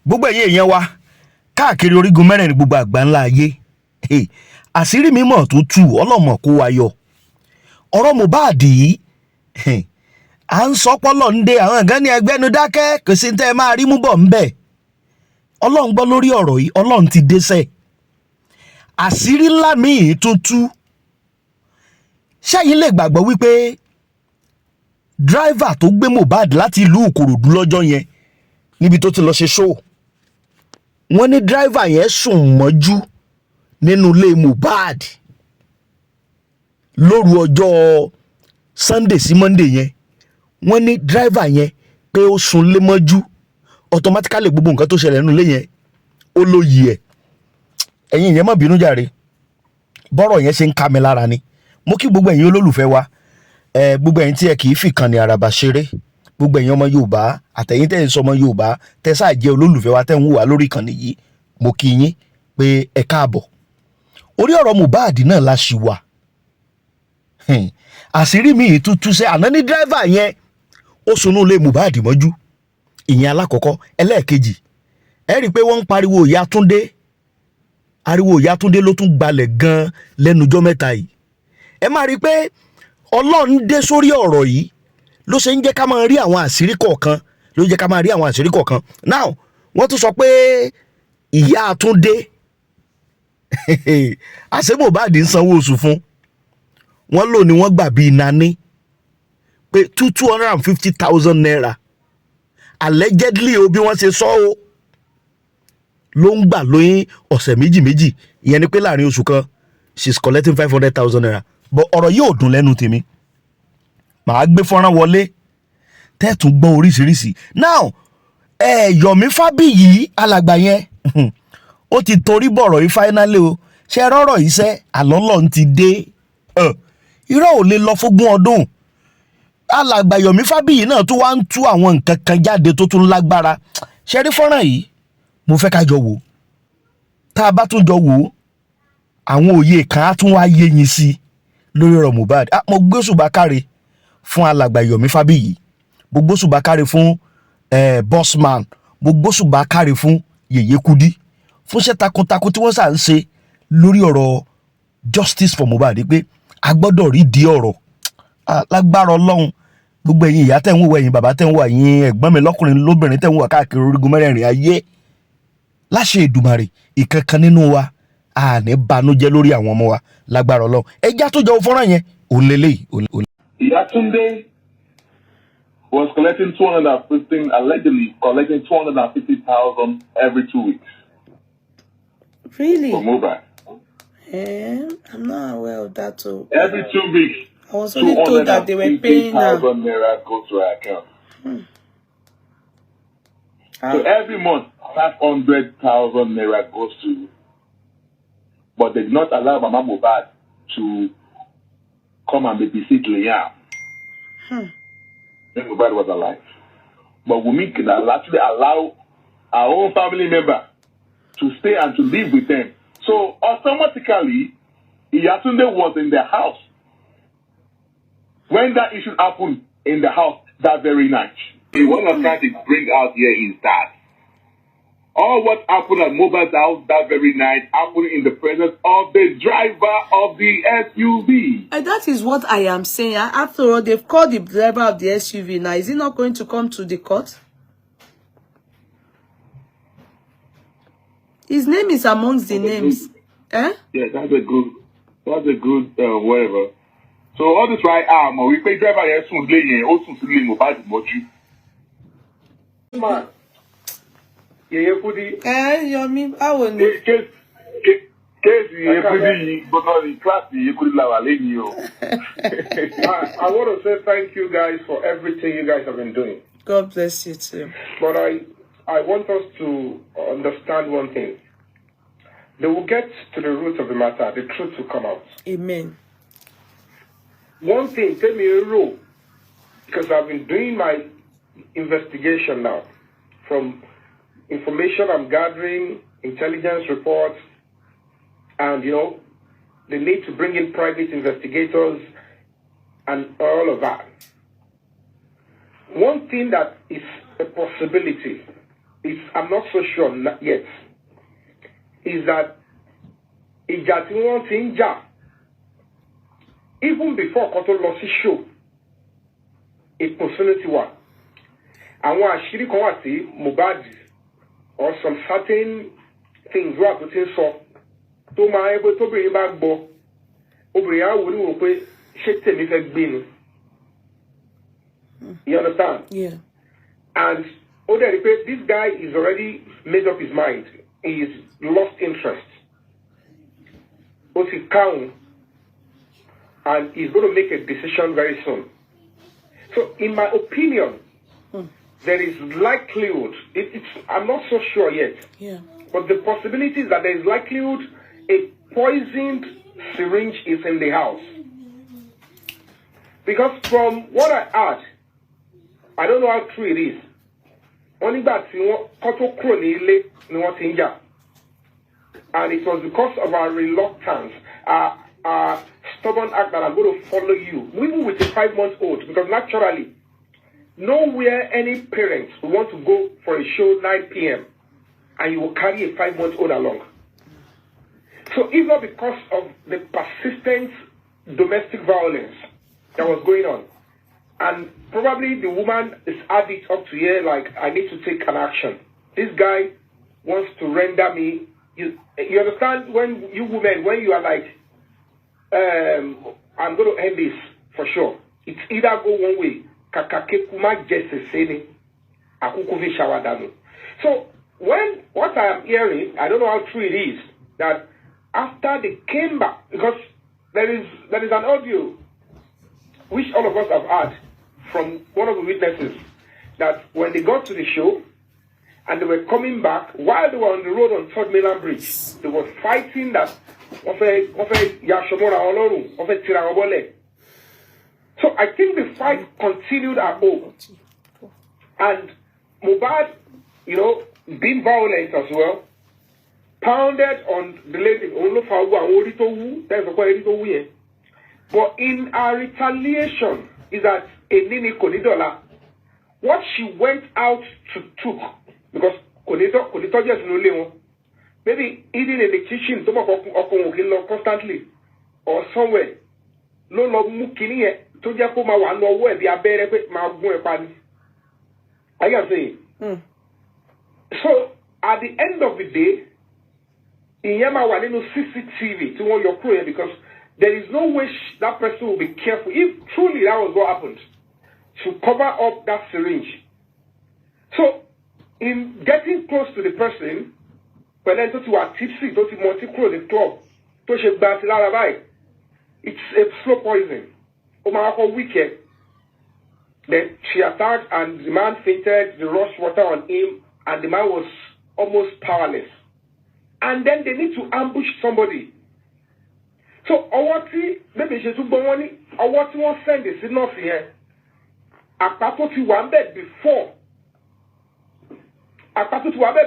gbogbo ẹ̀yin èèyàn wa káàkiri orígun mẹ́rẹ̀ẹ̀rin gbogbo àgbáńlá ayé àṣírí mímọ̀ tó tú ọlọ́mọ kó wa yọ ọ̀rọ̀ Mohbad yìí à ń sọpọ́lọ̀ ń de àwọn nǹkan ní ẹgbẹ́nu dákẹ́ kò sí tẹ́ ẹ máa rí mú bọ̀ ń bẹ̀ ọlọ́run gbọ́ lórí ọ̀rọ̀ yìí ọlọ́run ti dẹ́sẹ̀ àṣírí ńlá míì tó tú ṣẹ́yìn lè gbàgbọ́ wípé dráìvà tó gbé Mohbad láti ìlú Ìkòròdú lọ́jọ́ yẹn níbi tó ti lọ ṣe show wọ́n ní dráìvà yẹn sùn mọ́jú nínú ilé Mohbad lóru ọjọ́ Sunday sí Monday yẹn wọ́n ní dráìvà yẹn pé ó sùn lé mọ́jú automatically gbogbo nǹkan tó ṣẹlẹ̀ nínú ilé yẹn ó lóye ẹ̀ ẹ̀yin yẹn má bínú jàre bọ́rọ̀ yẹn ṣe ń ká mi lára ni mo kí gbogbo ẹ̀yin olólùfẹ́ wa gbogbo ẹ̀yin tí ẹ kì í fìkànnì àràbà ṣeré gbogbo ẹ̀yin ọmọ Yorùbá àtẹ̀yin tẹ̀ ń sọ ọmọ Yorùbá tẹ̀ sáà jẹ́ olólùfẹ́ wa tẹ̀ ń wò wá lórí ìkànnì yìí mo kí yín pé ẹ káàbọ̀ orí ọ̀rọ̀ Mohbad náà la ṣì wà àṣírí mi tútú sẹ́ àná ní dírẹ́fà yẹn ó sunú ilé Mohbad mọ́jú ìyẹn alákọ̀ọ́kọ́ ẹlẹ́ẹ̀kejì ẹ rí i pé wọ́n ń pariwo Ìyá Túndé ariwo Ìyá Túndé ló tún gbalẹ̀ gan lẹ́nujọ́ mẹ́ta yìí ẹ máa rí i pé Ọlọ́run dé sórí ọ̀rọ̀ yìí ló ṣe ń jẹ́ ká máa rí àwọn àṣírí kọ̀ọ̀kan ló jẹ́ ká máa rí àwọn àṣírí kọ̀ọ̀kan now wọ́n tún sọ pé Ìyá Túndé àṣé Mohbad ń sanwó oṣù fún wọ́n lò ní wọ́n gbà bíi nání pé 250,000 naira allegedly o bí wọ́n ṣe sọ o ló ń gbà lóyún ọ̀sẹ̀ méjì ìyẹn ni pé láàrin oṣù kan she's collecting 500,000 naira but ọ̀rọ̀ yìí ò dùn lẹ́nu tèmi màá gbé fọ́nrán wọlé tẹ́ẹ̀tún gbọ́ oríṣiríṣi now Yomi Fábíyì alàgbà yẹn ó ti torí bọ̀rọ̀ yìí finally o ṣe rọ́rọ̀ yìí sẹ́ àlọ́lọ́ ti dé irọ́ ò lè lọ fógún ọdún alàgbà Yomi Fábíyì náà tún wá ń tú àwọn nǹkan kan jáde tó tún lágbára ṣe rí fọ́nrán yìí mo fẹ́ ká jọ wò tá a bá tún jọ wò àwọn òye kan á tún wá yé yín sí lórí ọ̀rọ̀ Mohbad mo gbé ṣùgbọ́n káre fún alàgbà Yomi Fábíyì mo gbé ṣùgbọ́n káre fún Bossman mo gbé ṣùgbọ́n káre fún Yèyé Kudi fún iṣẹ́ takuntakun tí wọ́n sà ń ṣe lórí ọ̀rọ̀ justice for Mohbad pé a gbọ́dọ̀ rí di ọ̀rọ̀ lágbára Ọlọ́run gbogbo ẹ̀yin ìyá tẹ̀ ń wò ẹ̀yin bàbá tẹ̀ ń wò ẹ̀yin ẹ̀gbọ́n mi lọ́kùnrin lóbìnrin tẹ̀ ń wò káàkiri orígun mẹ́rẹ̀ẹ̀rin ayé láṣẹ Èdùmàrè ìkankan nínú wa àní banújẹ́ lórí àwọn ọmọ wa lágbára Ọlọ́run ẹjá tó jọ fọ́nrán yẹn òun lélẹ́yìí. Iya Tunde was collecting 215, allegedly collecting 250,000 every 2 weeks. Really? For Mohbad. I'm not aware of that too. Every 2 weeks. I was only told that they were paying now. 250,000 naira goes to her account. So every month, 500,000 naira goes to. But they did not allow Mama Mohbad to come and babysit Liam. When Mohbad was alive. But Wunmi could actually allow our own family member to stay and to live with them. So automatically, Iya Tunde was in the house when that issue happened in the house that very night. What I'm trying to bring out here is that all what happened at Mohbad's house that very night happened in the presence of the driver of the SUV. And that is what I am saying. After all, they've called the driver of the SUV. Now, is he not going to come to the court? His name is amongst the names. Yeah, that's a good whatever. So all this right arm, we pay driver here soon laying also to leave Mohbad moju. Man. Yeye Kudi. Yomi, how will you? Case Yeye Kudi, but not the class Yeye Kudi lawa lẹ́yìn o. I want to say thank you guys for everything you guys have been doing. God bless you too. But I want us to understand one thing. They will get to the root of the matter. The truth will come out. Amen. One thing, tell me a rule, because I've been doing my investigation now, from information I'm gathering, intelligence reports, and, they need to bring in private investigators and all of that. One thing that is a possibility I'm not so sure yet, is that ìjà tí wọ́n ti ń jà, even before kó tó lọ sí show, ìpòsílẹ̀ ti wà. Àwọn àṣírí kan wà tí Mohbad or some certain things wà tó ti ń sọ tó máa ń pé tóbìnrin bá gbọ́, obìnrin á wò ní wò pé ṣé tèmi fẹ́ gbé ni. You understand? Yeah. And this guy is already made up his mind. He's lost interest. He count, and he's going to make a decision very soon. So, in my opinion, there is likelihood. I'm not so sure yet. Yeah. But the possibility is that there is likelihood a poisoned syringe is in the house. Because from what I heard, I don't know how true it is. Only that and it was because of our reluctance, our stubborn act that I'm going to follow you, even with a 5-month-old, because naturally, nowhere any parents will want to go for a show 9 p.m. and you will carry a 5-month-old along. So if not because of the persistent domestic violence that was going on, and probably the woman is addicted up to here, like, I need to take an action. This guy wants to render me. You understand when you women, when you are like, I'm going to end this for sure. It's either go one way. So what I am hearing, I don't know how true it is, that after they came back, because there is an audio which all of us have heard from one of the witnesses, that when they got to the show and they were coming back, while they were on the road on 3rd Mainland Bridge, they were fighting that so I think the fight continued at home. And Mohbad, being violent as well, pounded on the lady. But in our retaliation is that what she went out to took, because maybe eating in the kitchen constantly or somewhere. I can say. So at the end of the day, in CCTV to want your prayer, because there is no way that person will be careful if truly that was what happened, to cover up that syringe. So in getting close to the person, when then to a tipsy, to the club, it's a slow poison. Wicked. Then she attacked and the man fainted, the rushed water on him, and the man was almost powerless. And then they need to ambush somebody. So, maybe she took money, or what you want to send is enough here. Apart to one bed before.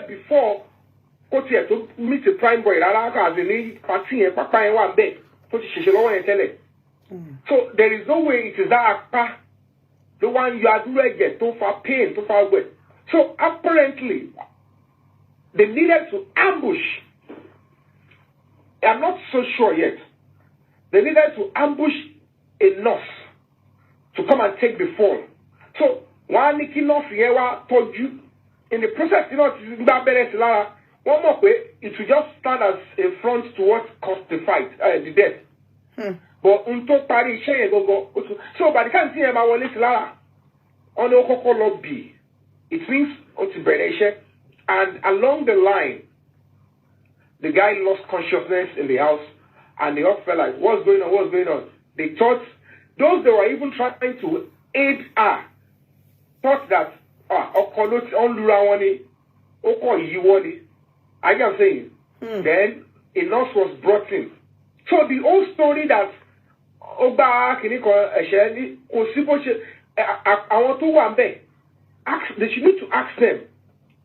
Before, go to meet the prime boy, as in the party and papa in one bed. So there is no way it is that akpa, the one you are doing get too far pain, too far away. So apparently, they needed to ambush. I'm not so sure yet. They needed to ambush a nurse to come and take the fall. So one Nikki nurse here told you in the process, one more way, it will just stand as a front to what caused the fight, the death. But unto Paris, so by the time see him, I will listen on the Coco lobby. It means and along the line, the guy lost consciousness in the house, and they all felt like, what's going on? They thought, those that were even trying to aid her, thought that, I can say, then a nurse was brought in. So the whole story that they should need to ask them.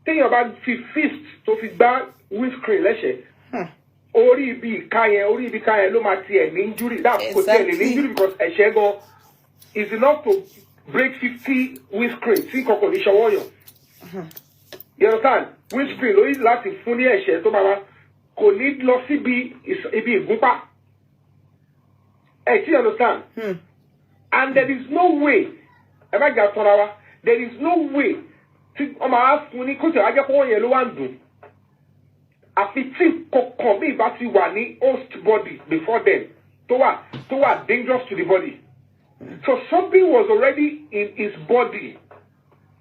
Think about fist to feedback windscreen, let's say. Ori bi kaya lo mati an injury. That could tell an injury because a shego is enough to break 50 windscreen. See condition warrior. You understand? Windscreen ló yí láti fún ní ẹ̀ṣẹ̀ tó máa kò ní lọ síbi ibi ìgúnpá. You understand? And there is no way, there is no way to ask when kò tẹ̀ wá jẹ́ kó wọ́n yẹn ló wá ń dùn. Àfi tí kọ̀ọ̀kan bí ìbá ti wà ní host body before then tó wà dangerous to the body. So something was already in his body,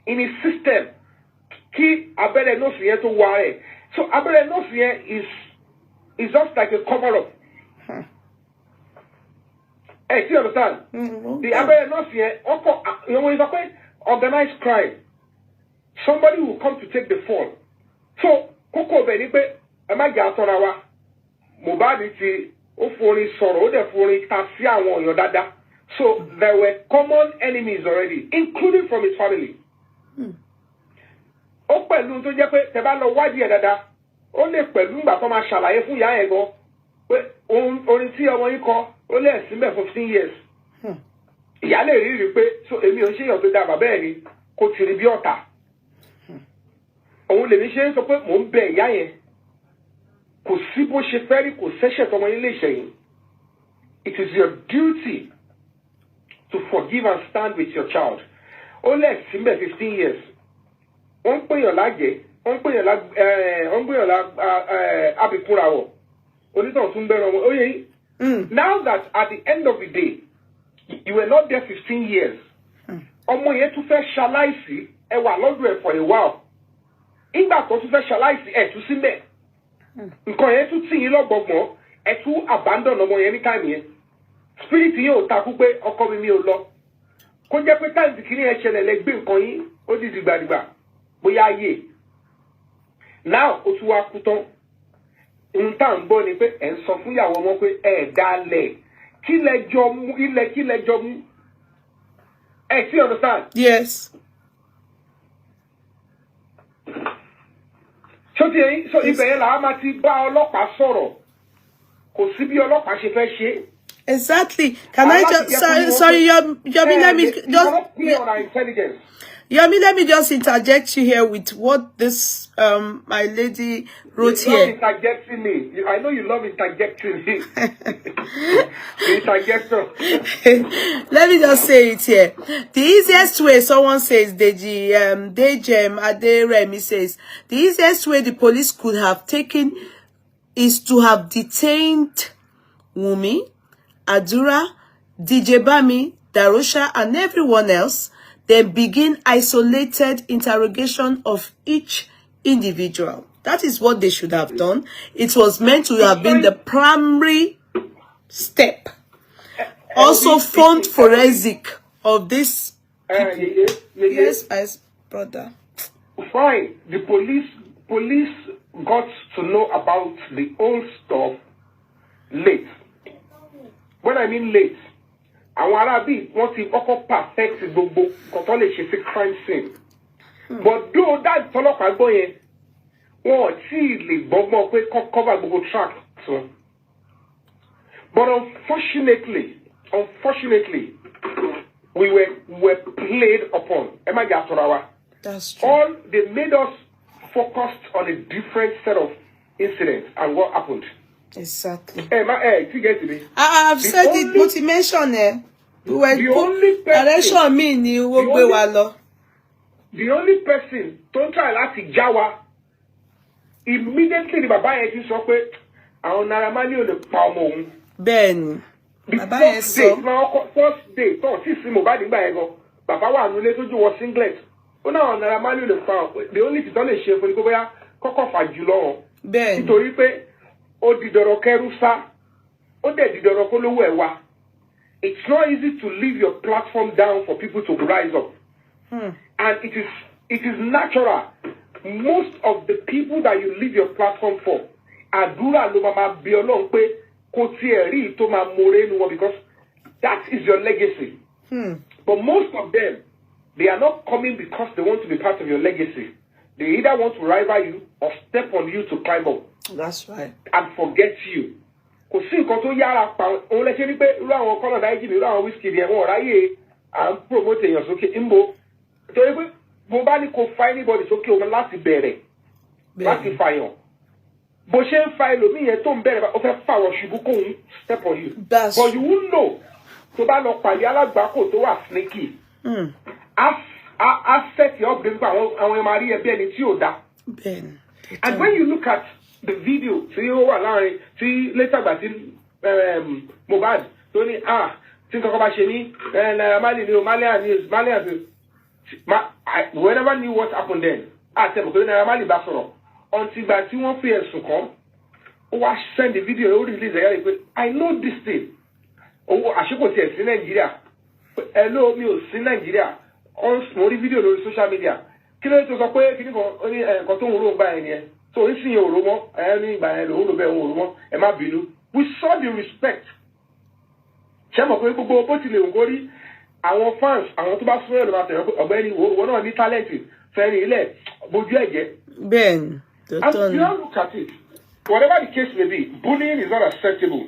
in his system. Kí abẹ́rẹ́ nọ́ọ̀sì yẹn tó wà rẹ̀. So abẹ́rẹ́ nọ́ọ̀sì yẹn is just like a cover-up. You understand? The abẹ́rẹ́ nọ́ọ̀sì yẹn, organized crime. Somebody will come to take the fall. So kókó bẹ̀ ni pé ẹ má jà sọ́ra wa. Mohbad ti ó forin sọ̀rọ̀ ó dẹ̀ forin ta sí àwọn èèyàn dáadáa. So there were common enemies already, including from his family. Ó pẹ̀lú tó jẹ́ pé tẹ́ bá lọ wádìí ẹ̀ dáadáa, ó lè pẹ̀lú ìgbà tó máa ṣàlàyé fún ìyá ẹ̀ gan pé orin tí ọmọ yín kọ ó lè sí mẹ́ 15 years. Ìyá lè rí pé so èmi ò ń ṣèyàn tó dáa bàbá ẹ̀ ni kò tì rí bí ọ̀tá. Òun lèmi ṣe ń sọ pé mò ń bẹ ìyá yẹn. Kò sí bó ṣe fẹ́ rí kò sẹ́ṣẹ̀ tọmọ yín lè ṣẹ̀yìn. It is your duty to forgive and stand with your child. Ó lè sí mẹ́ 15 years. Wọ́n ń pèèyàn lájẹ́, wọ́n ń pèèyàn abìkúnrawọ̀. Onítàn tún bẹ̀rẹ̀ ọmọ. Oye yìí. Now that at the end of the day, you were not there 15 years. Ọmọ yẹn tún fẹ́ ṣaláìsí ẹ wà lọ́dọ̀ ẹ̀ for a while. Ìgbà tó tún fẹ́ ṣaláìsí ẹ̀ tún sí mẹ́. Nǹkan yẹn tún tì yín lọ́gbọ̀gbọ̀n ẹ̀ tún abandon ọmọ yẹn ní táìmù yẹn. Spirit yẹn ò takú pé ọkọ mi ò lọ. Kó jẹ́ pé táìmù kìíní ẹ̀ ṣẹlẹ̀ lẹ́gbẹ́ nǹkan yín ó di dìgbàdìgbà bóyá ayé. Now ó tún wá kú tán. Ohun tá à ń bọ̀ ni pé ẹ̀ ń sọ fún ìyàwó ọmọ pé ẹ̀ dalẹ̀ kí lẹ́jọ́ mú ilẹ̀ kí lẹ́jọ́ mú. Ẹ sí understand? Yes. So ibẹ̀ yẹn làá máa ti bá ọlọ́pàá sọ̀rọ̀. Kò sí bí ọlọ́pàá ṣe fẹ́ ṣe. Exactly. Can I just sorry, Yomi, let me just Yomi, let me just interject you here with what this my lady wrote here. You love interjecting me. I know you love interjecting me. Interjector. Let me just say it here. The easiest way, someone says, Dejem Aderemi says, the easiest way the police could have taken is to have detained Wumi, Adura, DJ Bami, Darosha, and everyone else, then begin isolated interrogation of each individual. That is what they should have done. It was meant to have been the primary step. Also, fund forensic of this. Yes, brother. Fine. The police got to know about the old stuff late. When I mean late, àwọn arábí wọ́n ti kọ́kọ́ perfect gbogbo nǹkan tó lè ṣe sí crime scene. But though that tọ́lọ́pàá gbọ́ yẹn, wọ́n ò tí ì lè gbọ́gbọ́n pé cover gbogbo track. So. But unfortunately, we were played upon. That's true. All they made us focused on a different set of incidents and what happened. Exactly. I've said it, but you mentioned it. The only person don't try láti jáwa immediately the bàbá yẹn ti sọ pé àwọn Naira Marley ò lè pa ọmọ òun. Bẹ́ẹ̀ni. Bàbá yẹn sọ. First day tó ti sí Mohbad nígbà yẹn gan. Bàbá wà nílé tó jù wọ singlet. Ó náà Naira Marley ò lè pa ọmọ. The only thing tó lè ṣe fún ni pé bóyá kọ́kọ́ fà jù lọ. Bẹ́ẹ̀ni. Nítorí pé ó di dọ̀rọ̀ kẹrù sá. Ó dẹ̀ di dọ̀rọ̀ kó lówó ẹ̀ wá. It's not easy to leave your platform down for people to rise up. And it is natural. Most of the people that you leave your platform for, àdúrà ló máa bí Ọlọ́run pé kò tiẹ̀ rí tó máa more nu wọn because that is your legacy. But most of them, they are not coming because they want to be part of your legacy. They either want to rival you or step on you to climb up. That's right. And forget you. Kò sí nǹkan tó yára pa òun lè ṣe ní pé irú àwọn kọ́nà dáìjì mi irú àwọn wíṣkì yẹn wọ́n ráyè à ń promote èèyàn sókè ńbó torí pé Mohbad kò fa anybody sókè òun láti bẹ̀rẹ̀ láti fàyàn bó ṣe ń fa ẹlòmíì yẹn tó ń bẹ̀rẹ̀ ó fẹ́ fàwọ̀ ṣubú kóun step on you but you won't know tó bá lọ pàdé alágbàkó tó wà sneaky a set you up nípa àwọn ẹ̀ma rí ẹbí ẹni tí ò dá and when you look at the video tí ó wà láàrin tí later gbà tí Mohbad tó ní tí nǹkan kan bá ṣe ní Mali ni o Malian we never knew what happened then àtẹ̀mọ̀ pé Naira Marley bá sọ̀rọ̀ until gbà tí wọ́n fi ẹ̀sùn kàn ó wá send the video ó release ẹ̀yà rẹ̀ pé I know this thing owó àṣekò tiẹ̀ sí Nàìjíríà hello mi ò sí Nàìjíríà mo rí fídíò lórí social media kí ló tó sọ pé kí nǹkan tó ń rò gbà yẹn nìyẹn so ń sìn yẹn òrò mọ́ ní ìgbà yẹn lòún lò bẹ́ẹ̀ ń òrò mọ́ ẹ má bínú we saw the respect ṣé mọ̀ pé gbogbo bó tilẹ̀ ń gorí àwọn fans àwọn tó bá súnmọ́ ẹ̀rọ máa tẹ̀wọ́ ọ̀gbẹ́ni ìwọ náà ní tálẹ̀ǹtì fẹ́rin ilẹ̀ bójú ẹ̀jẹ̀. Ben, and you don't look at it whatever the case may be bullying is not acceptable.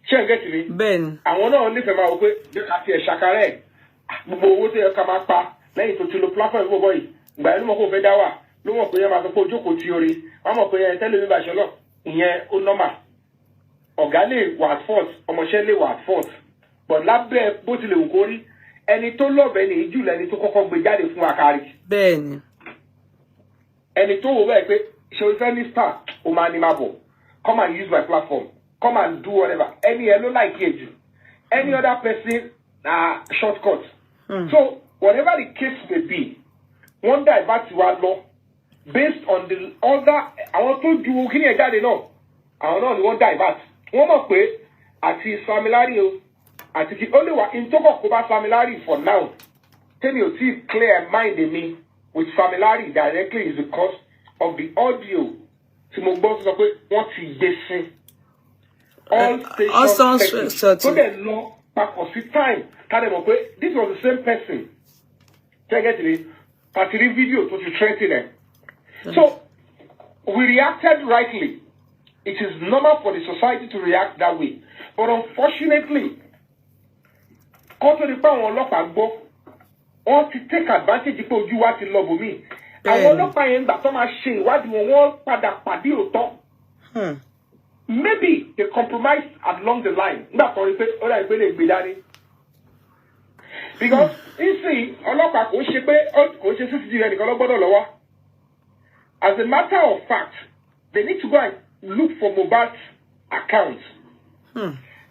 ṣé ẹ gẹ́tì mi. Ben. àwọn náà nífẹ̀ẹ́ máa wọ pé jẹ́ ká tiẹ̀ ṣàkárẹ̀ gbogbo owó tó yẹ ká máa pa lẹ́yìn tó ti lo platform gbogbo yìí ìgbà yẹn ló mọ̀ kó fẹ́ dá wà ló mọ̀ pé yẹn máa sọ pé ojókòó ti orí wọ́n mọ̀ pé yẹn tẹ́lẹ̀ mi bàṣẹ náà ìyẹn ó nọ́mà ọ̀gá lè wà at fault ọmọọṣẹ́ lè wà at fault but lábẹ́ bó tilẹ̀ wù kó rí ẹni tó lọ́bẹ̀ẹ́ ní ìjù lẹni tó kọ́kọ́ gbé jáde fún akari. Bẹ́ẹ̀ni. ẹni tó wò bẹ́ẹ̀ pé ṣe o fẹ́ ní star o máa ní máa bọ̀ come and use my platform come and do whatever ẹni ẹ ló láìkí ẹ jù any other person na shortcut. So whatever the case may be wọ́n dá ìbá tiwa lọ based on the other àwọn tó ju kíni ẹ̀ jáde náà àwọn náà ni wọ́n dá ìbá wọ́n mọ̀ pé àti Samilari o àti kí ó lè wà ìtọ́kọ̀ kó bá Samilari for now tẹ́mi ò tí clear mind mi with Samilari directly is because of the audio tí mo gbọ́ sọ pé wọ́n ti gbé sí all stations tó dẹ̀ lọ papọ̀ sí time tàbí mọ̀ pé this was the same person tẹ́gẹ́tìrì pàtìrí fídíò tó ti threaten ẹ̀. So we reacted rightly. It is normal for the society to react that way. But unfortunately, kọ́tọ́ nípa àwọn ọlọ́pàá gbọ́, wọ́n ti take advantage pé ojú wa ti lọ bòmí. Àwọn ọlọ́pàá yẹn gbà tó máa ṣe ìwádìí wọ́n padà pàdé òótọ́. Maybe they compromised along the line. Nígbà tó rí pé ó dàbí pé lè gbé dání. Because ìsìn ọlọ́pàá kò ṣe pé kò ṣe CCTV ẹnìkan lọ́gbọ́dọ̀ lọ́wọ́. As a matter of fact, they need to go and look for Mohbad's account.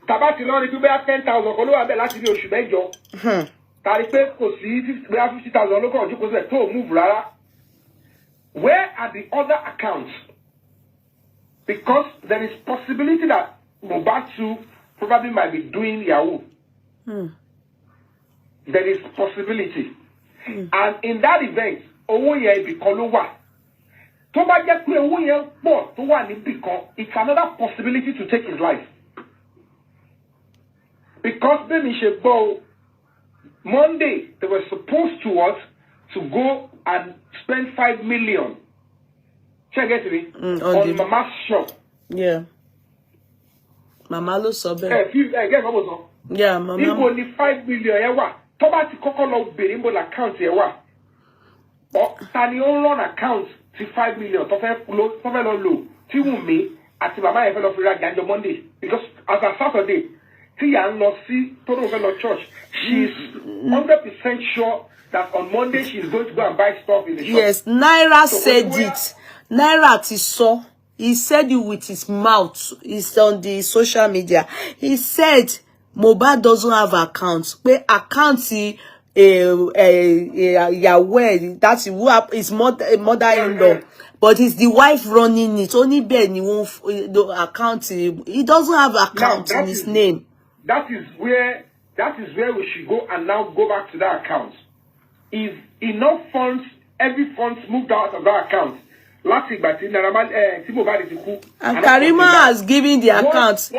Tabati lọ rí pé bóyá 10,000 kan ló wà bẹ́ẹ̀ láti ní oṣù mẹ́jọ. Tàbí pé kò sí bóyá 50,000 ló kàn ojú kò sílẹ̀ tó move rárá. Where are the other accounts? Because there is possibility that Mohbad too probably might be doing Yahoo. There is possibility. And in that event, owó yẹn ibì kan ló wà. Tó bá jẹ́ pé owó yẹn pọ̀ tó wà níbì kan, it's another possibility to take his life. Because bẹ́ẹ̀ni ṣe gbọ́ Monday they were supposed to go and spend 5 million. Check it me on Mama's shop. Yeah. Mama ló sọ bẹ́ẹ̀. Get what was on? Yeah, Mama. Ibo ni 5 million yẹn wà. Tó bá ti kọ́kọ́ lọ bèrè níbo l'account yẹn wà. Ta ni ó run account ti 5 million tó fẹ́ lọ lò tí Wùnmí àti bàbá yẹn fẹ́ lọ fi ra gàjọ Monday because as a Saturday tí yà ń lọ sí tó ló fẹ́ lọ church she is 100% sure that on Monday she is going to go and buy stuff in the shop. Yes, Naira said it. Naira ti sọ. He said it with his mouth. It's on the social media. He said Mohbad doesn't have accounts. Pé account Yahweh, that's who is mother-in-law. But it's the wife running it. Only Ben the account. He doesn't have account in his name. That is where we should go and now go back to that account. If enough funds, every funds moved out of that account. And Karima has given the account.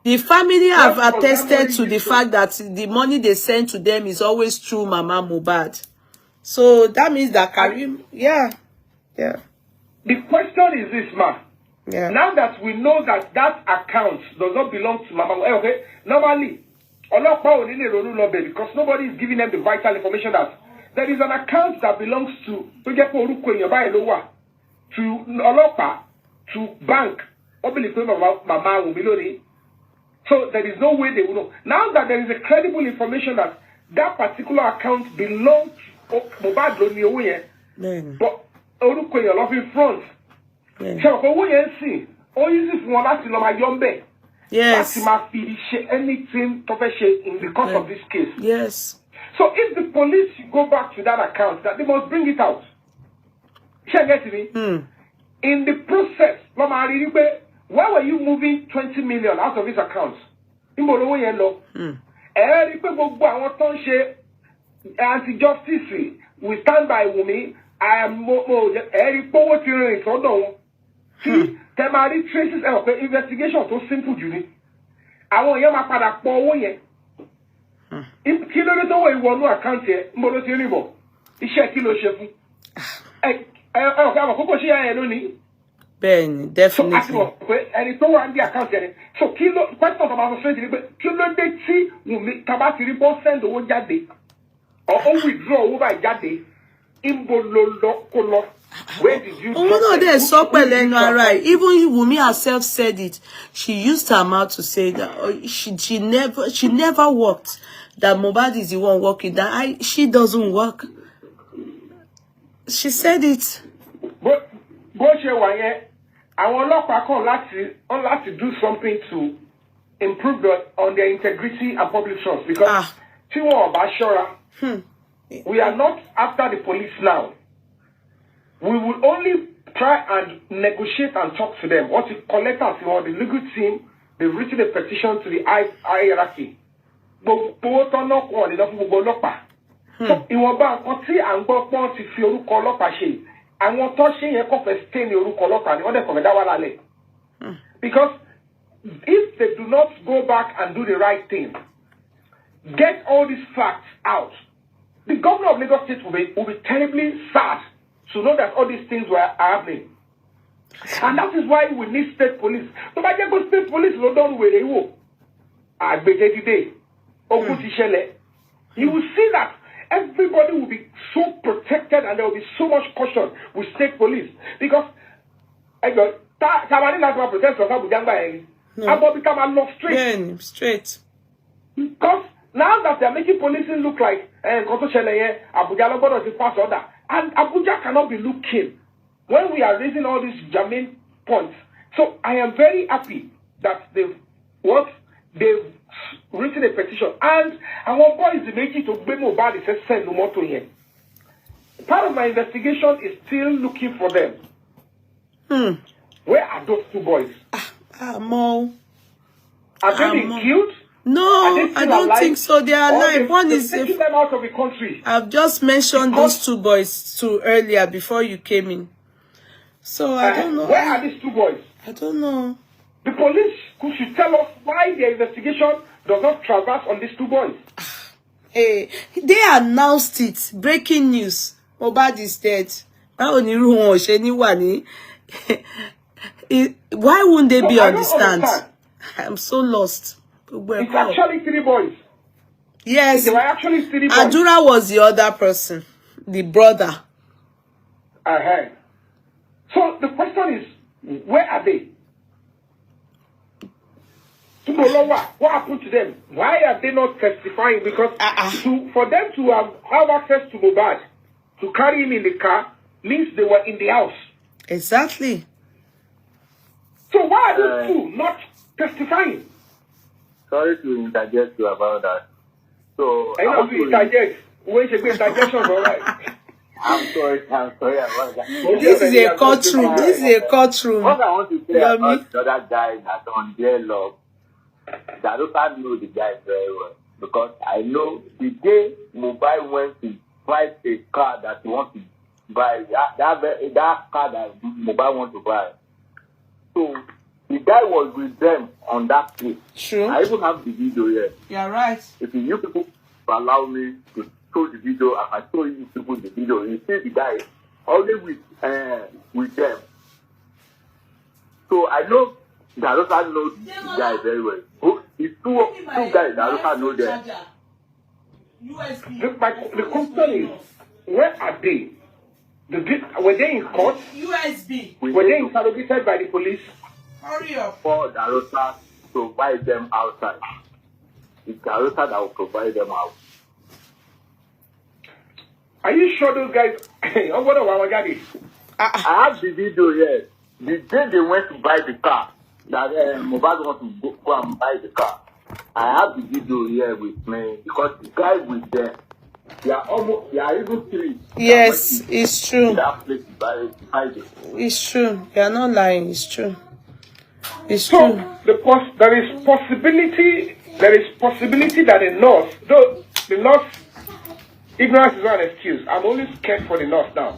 The family have attested to the fact that the money they send to them is always through Mama Mohbad. So that means that Karim, yeah. The question is this, ma. Yeah. Now that we know that account does not belong to Mama, okay? Normally, Olopa ò ní lè ronú lọ bẹ̀ because nobody is giving them the vital information that there is an account that belongs to Olopa, to bank. So there is no way they will know. Now that there is a credible information that that particular account belongs to Mohbad, but in front. So Yes. anything in the course of this case. Yes. So if the police go back to that account, that they must bring it out. In the process, why were you moving 20 million out of his accounts? Anti-justice, we stand by Wumi. I am traces of investigation so simple, Julie. I want you to put if kilo to way one account here, Molo Tiribo. Kilo chef. Ben, definitely. And it's no one the account there. So kilo question about kilo de see Wumi Tabati report send the one jade. Or withdraw over jade. Where did you no, there's so right. Even Wumi herself said it. She used her mouth to say that she never worked. That Mohbad is the one working. That she doesn't work. She said it. But Awon Olopa Ati to do something to improve on their integrity and public trust, because we are not after the police now. We will only try and negotiate and talk to them. What the collectors, the legal team, they've written a petition to the hierarchy. So, because if they do not go back and do the right thing, get all these facts out, the governor of Lagos State will be terribly sad to know that all these things were happening. And that is why we need state police. So by the state police, don't where they will. You will see that everybody will be so protected and there will be so much caution with state police. Because Straight. Because now that they are making policing look like Abuja pass order, and Abuja cannot be looking when we are raising all these germane points. So I am very happy that they've written a petition, and our boys is making to bring Mohbad is send no more to him. Part of my investigation is still looking for them. Where are those two boys? Mo. Are they being killed? No, I don't think so. They are alive. One is taking them out of the country. I've just mentioned those two boys too earlier before you came in. So I don't know. Where are these two boys? I don't know. The police should tell us why their investigation does not traverse on these two boys. Hey, they announced it. Breaking news. Mohbad is dead. Why wouldn't they be on the stand? I'm so lost. It's actually 3 boys. Yes. They were actually 3 boys. Adura was the other person. The brother. So the question is, where are they? What happened to them? Why are they not testifying? Because for them to have access to Mohbad, to carry him in the car, means they were in the house. Exactly. So why are those two not testifying? Sorry to interject you about that. So I know to interject. When she goes interjection, all right. I'm sorry about that. This is a courtroom. This is a courtroom. What I want to say about the other guy that's on their log, that I don't know the guy very well. Because I know the day Mohbad went to buy a car that he wants to buy, that car that Mohbad wants to buy. So the guy was with them on that day. True. I even have the video here. You're right. If you people allow me to show the video, I can show you people the video. You see the guy only with them. So I know Darosa knows the guy very well. It's two guys Darosa know them. The question is, Where are they? Were they in court? USB. Were they interrogated by the police? Hurry up. For the Rosa provide them outside. It's the Rosa that will provide them out. Are you sure those guys? Oh, what about Wagadi? I have the video here. The day they went to buy the car, that Mohbad want to go and buy the car. I have the video here with me because the guy with them, they are even three. Yes, it's true. That place to buy it. It's true. You are not lying. It's true. It's So true. there is possibility that the nurse, though the nurse, ignorance is not an excuse. I'm only scared for the nurse now.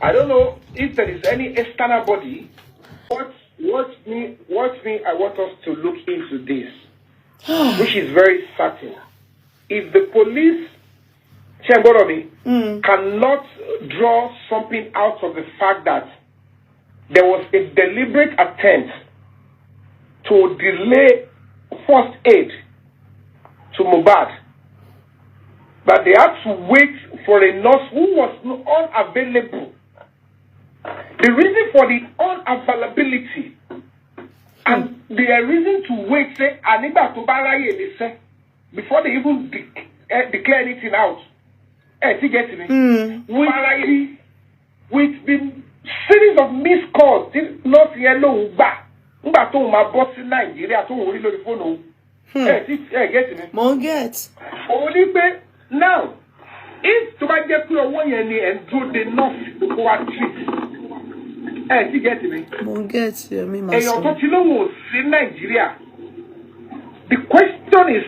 I don't know if there is any external body. What me? I want us to look into this, which is very certain. If the police, cannot draw something out of the fact that there was a deliberate attempt to delay first aid to Mohbad, but they had to wait for a nurse who was unavailable. The reason for the unavailability and the reason to wait, say, before they even declare anything out. You get me? With the series of missed calls, not yellow back. To my boss in Nigeria, to worry the phone. Get me? Monget. Now, if to my get to 1 year and do the north to go and treat. You get me? Monget, me And myself. in Nigeria. The question is,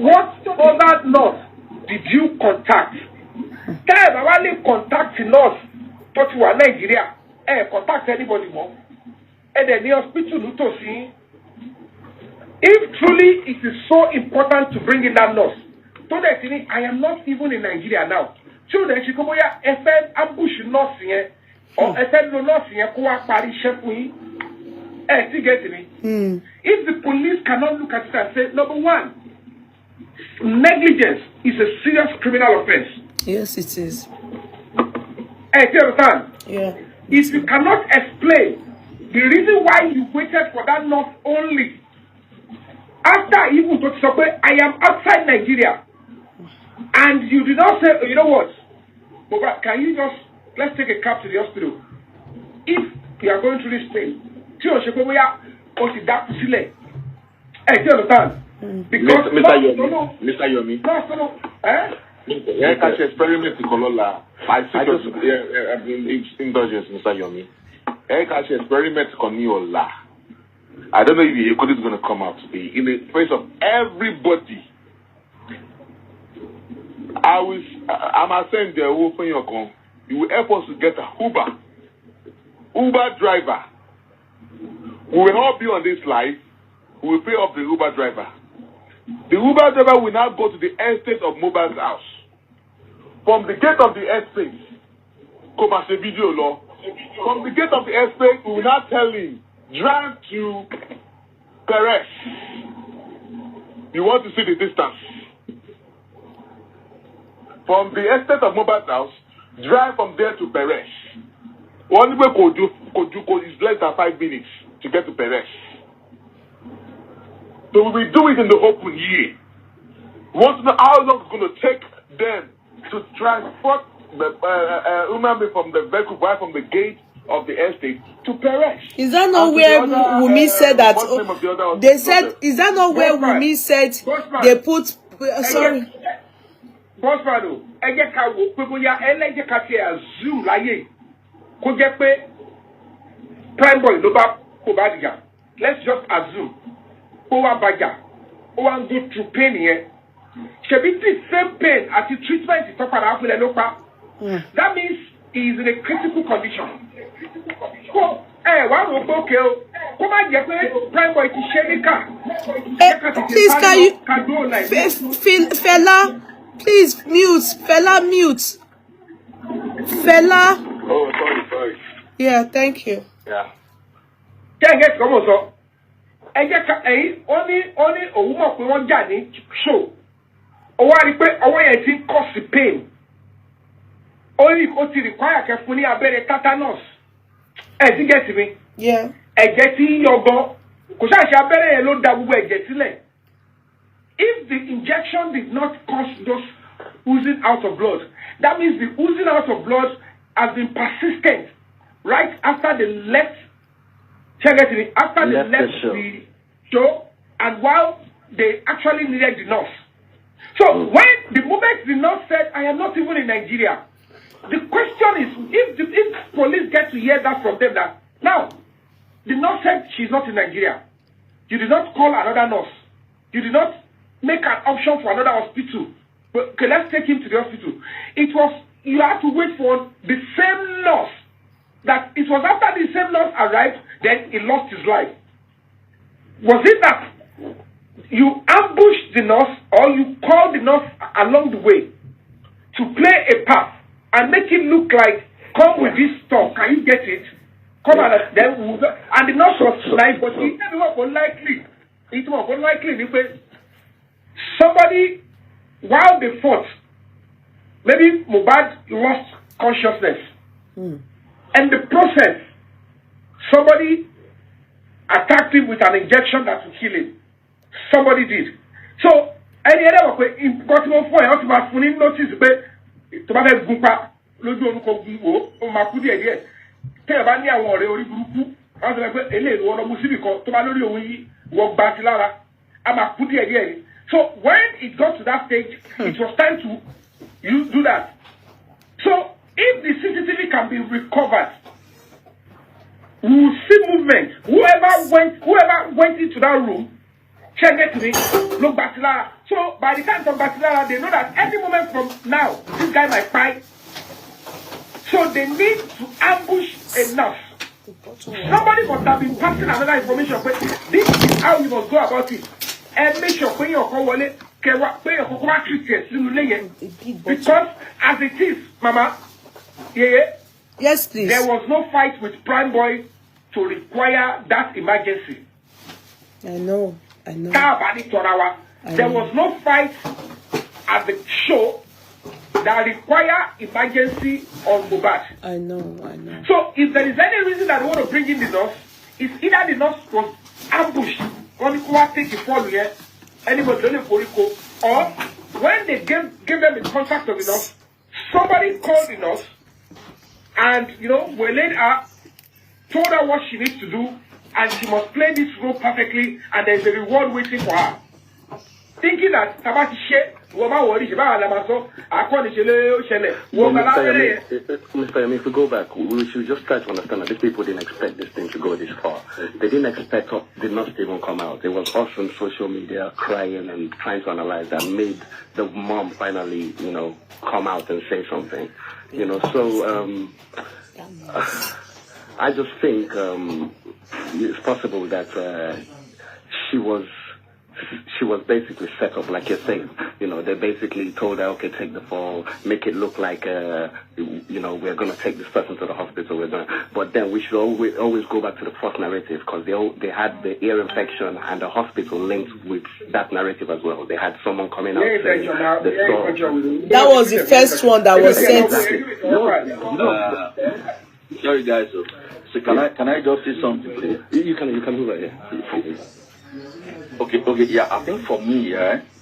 what other north did you contact? Can I only contact north? But you are Nigeria. Contact anybody more. And then the hospital to see. If truly it is so important to bring in that nurse, so that I am not even in Nigeria now. So that she come here, FN ambush nurse here, or FN no nurse here, Kuwa Paris chef we. You get me? If the police cannot look at it and say, number one, negligence is a serious criminal offense. Yes, it is. You understand? Yeah. If you cannot explain the reason why you waited for that nurse only after even to say, I am outside Nigeria, and you did not say, you know what, Mohbad, can you just, let's take a cab to the hospital. If you are going through this pain, do you understand? Because Mr. Yomi. Yeah, catch experiment in Kolola. I just indulgence, Mr. Yomi. Catch experiment Koniola. I don't know if the code is going to come out today. In the face of everybody, I'm saying the open your con. You will help us to get a Uber driver. We will all be on this live. We will pay off the Uber driver. The Uber driver will now go to the estate of Mohbad's house. From the gate of the estate, come as a video law. From the gate of the estate, we will now tell him, drive to Perez. You want to see the distance. From the estate of Mohbad's house, drive from there to Perez. One way could is less than 5 minutes to get to Perez. So we will do it in the open year. We want to know how long it's going to take them to transport the human being from the vehicle right from the gate of the estate to Perez. Is that not where Wumi said that? They said, is that not where Wumi said they put? Sorry. Bossmano, zoom like prime boy no. Let's just assume. Baja, go through pain here. Should be the same pain as the treatment is talking about. That means he is in a critical condition. So, come on, get prime boy to share the car. Please, can you, fella, please mute, fella, mute, fella. Oh, sorry. Yeah, thank you. Yeah. Can't get come on, only a woman who won't get show. Or why, or why I think cause the pain. only ó ti require kẹ́ fún ní abẹ́rẹ́ tetanus. Ẹ ti get me? Yeah. Ẹ̀jẹ̀ tí yọgọ kò ṣáà ṣe abẹ́rẹ́ yẹn ló da gbogbo ẹ̀jẹ̀ sílẹ̀. If the injection did not cause those oozing out of blood, that means the oozing out of blood has been persistent right after they left. After they left the show, and while they actually needed the nurse. So when the moment the nurse said, "I am not even in Nigeria," the question is, if police get to hear that from them, that now the nurse said she's not in Nigeria, you did not call another nurse, you did not make an option for another hospital. But okay, let's take him to the hospital. It was you have to wait for the same nurse. That it was after the same nurse arrived, then he lost his life. Was it that you ambushed the nurse or you called the nurse along the way to play a part and make it look like, come with this stuff, can you get it? Come and then and the nurse was nice, but it was unlikely. It was unlikely because somebody, while they fought, maybe Mohbad lost consciousness. And the process, somebody attacked him with an injection that would kill him. Somebody did. So, any other way, important for you to have notice, to have Gumpa, Lojo Gubo, or Makudi again. Tell about the award or Gupu, as I say, one of Musico, Tomalori, walk Batilara, and Makudi again. So, when it got to that stage, it was time to do that. So, if the CCTV can be recovered, we will see movement. Whoever went into that room, check it to me, look Batilara. So by the time of Batilara, they know that any moment from now, this guy might fight. So they need to ambush enough. Somebody must have been passing another information, but this is how you must go about it. And make sure when you're calling, because as it is, Mama, yes, please. There was no fight with Prime Boy to require that emergency. I know. There was no fight at the show that require emergency on Mohbad. I know. So if there is any reason that they want to bring in the nurse, it's either the nurse was ambushed, or when they gave them the contact of the nurse, somebody called the nurse and, waylaid her, told her what she needs to do, and she must play this role perfectly, and there's a reward waiting for her. Thinking that Mr. if we go back, we should just try to understand that these people didn't expect this thing to go this far. They didn't expect did not even come out. It was us on social media crying and trying to analyze that made the mom finally, come out and say something. So I just think it's possible that she was basically set up, like you're saying. They basically told her, okay, take the fall, make it look like, we're going to take this person to the hospital. But then we should always go back to the first narrative, because they had the ear infection and the hospital linked with that narrative as well. They had someone coming out saying that was the first one that was sent. Sorry, guys. So can I just say something, please? You can move right here. Okay, yeah. I think for me,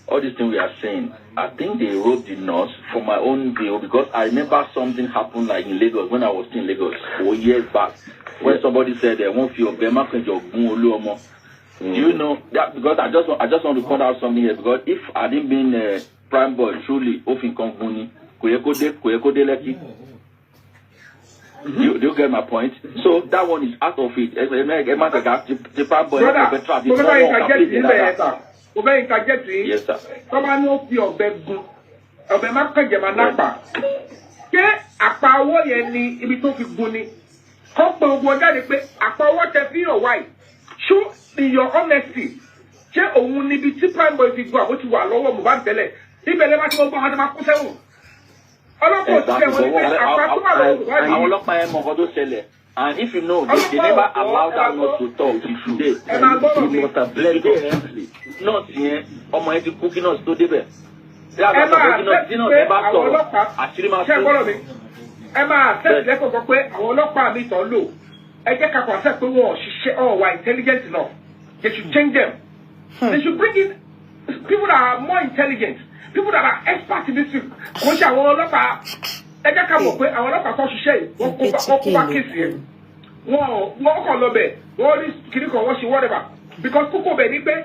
all these things we are saying, I think they wrote the nurse for my own view, because I remember something happened like in Lagos when I was still in Lagos 4 years back, when somebody said they won't feel Bema can do you know that? Because I just want to point out something here, because if I didn't been Prime Boy truly often company, do you get my point? So that one is out of it. The Prime Boy yes, sir. Show in your honesty. Prime Boy and if you know, they never allowed that not to talk today. He must have bled heavily. Not here, or my cooking us to the best. Emma said, "Let's go pé àwọn ọlọ́pàá mi tó lò. Ẹ jẹ́ ká kàn accept pé wọ́n ṣiṣẹ́ were intelligent enough. They should change them. They should bring in people that are more intelligent, people that are experts in this field. Kò ṣe àwọn ọlọ́pàá. Ẹ jẹ́ ká mọ̀ pé àwọn ọlọ́pàá tó ṣiṣẹ́ yìí wọ́n kó bá kéèsì yẹn. Wọ́n kàn lọ bẹ̀, wọ́n rí kìnnì kan wọ́n ṣe whatever. Because kókó bẹ̀ ni pé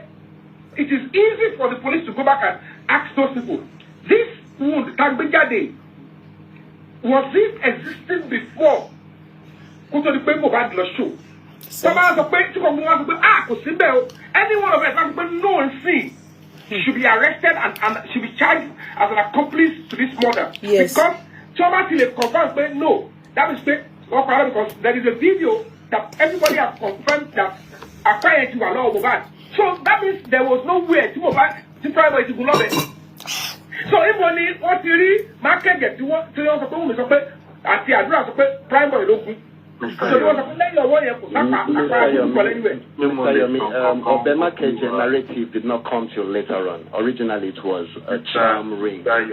it is easy for the police to go back and ask those people. This wound Tagbejade, was it existing before? Kó tó di pé Mohbad lọ show. Someone sọ pé tí kò mú wọn sọ pé kò sí bẹ́ẹ̀ o. Any one of us sọ pé no one see should be arrested and should be charged as an accomplice to this murder. Yes. Because somebody will confirm pé no. That is pé because there is a video that everybody has confirmed that acquired to allow Mohbad. So that means there was no way to Mohbad to try to go love it. So if only what you read, market get to what to your support, at the address of primary local. Obama Keje narrative did not come till later on. Originally, it was a charm ring, a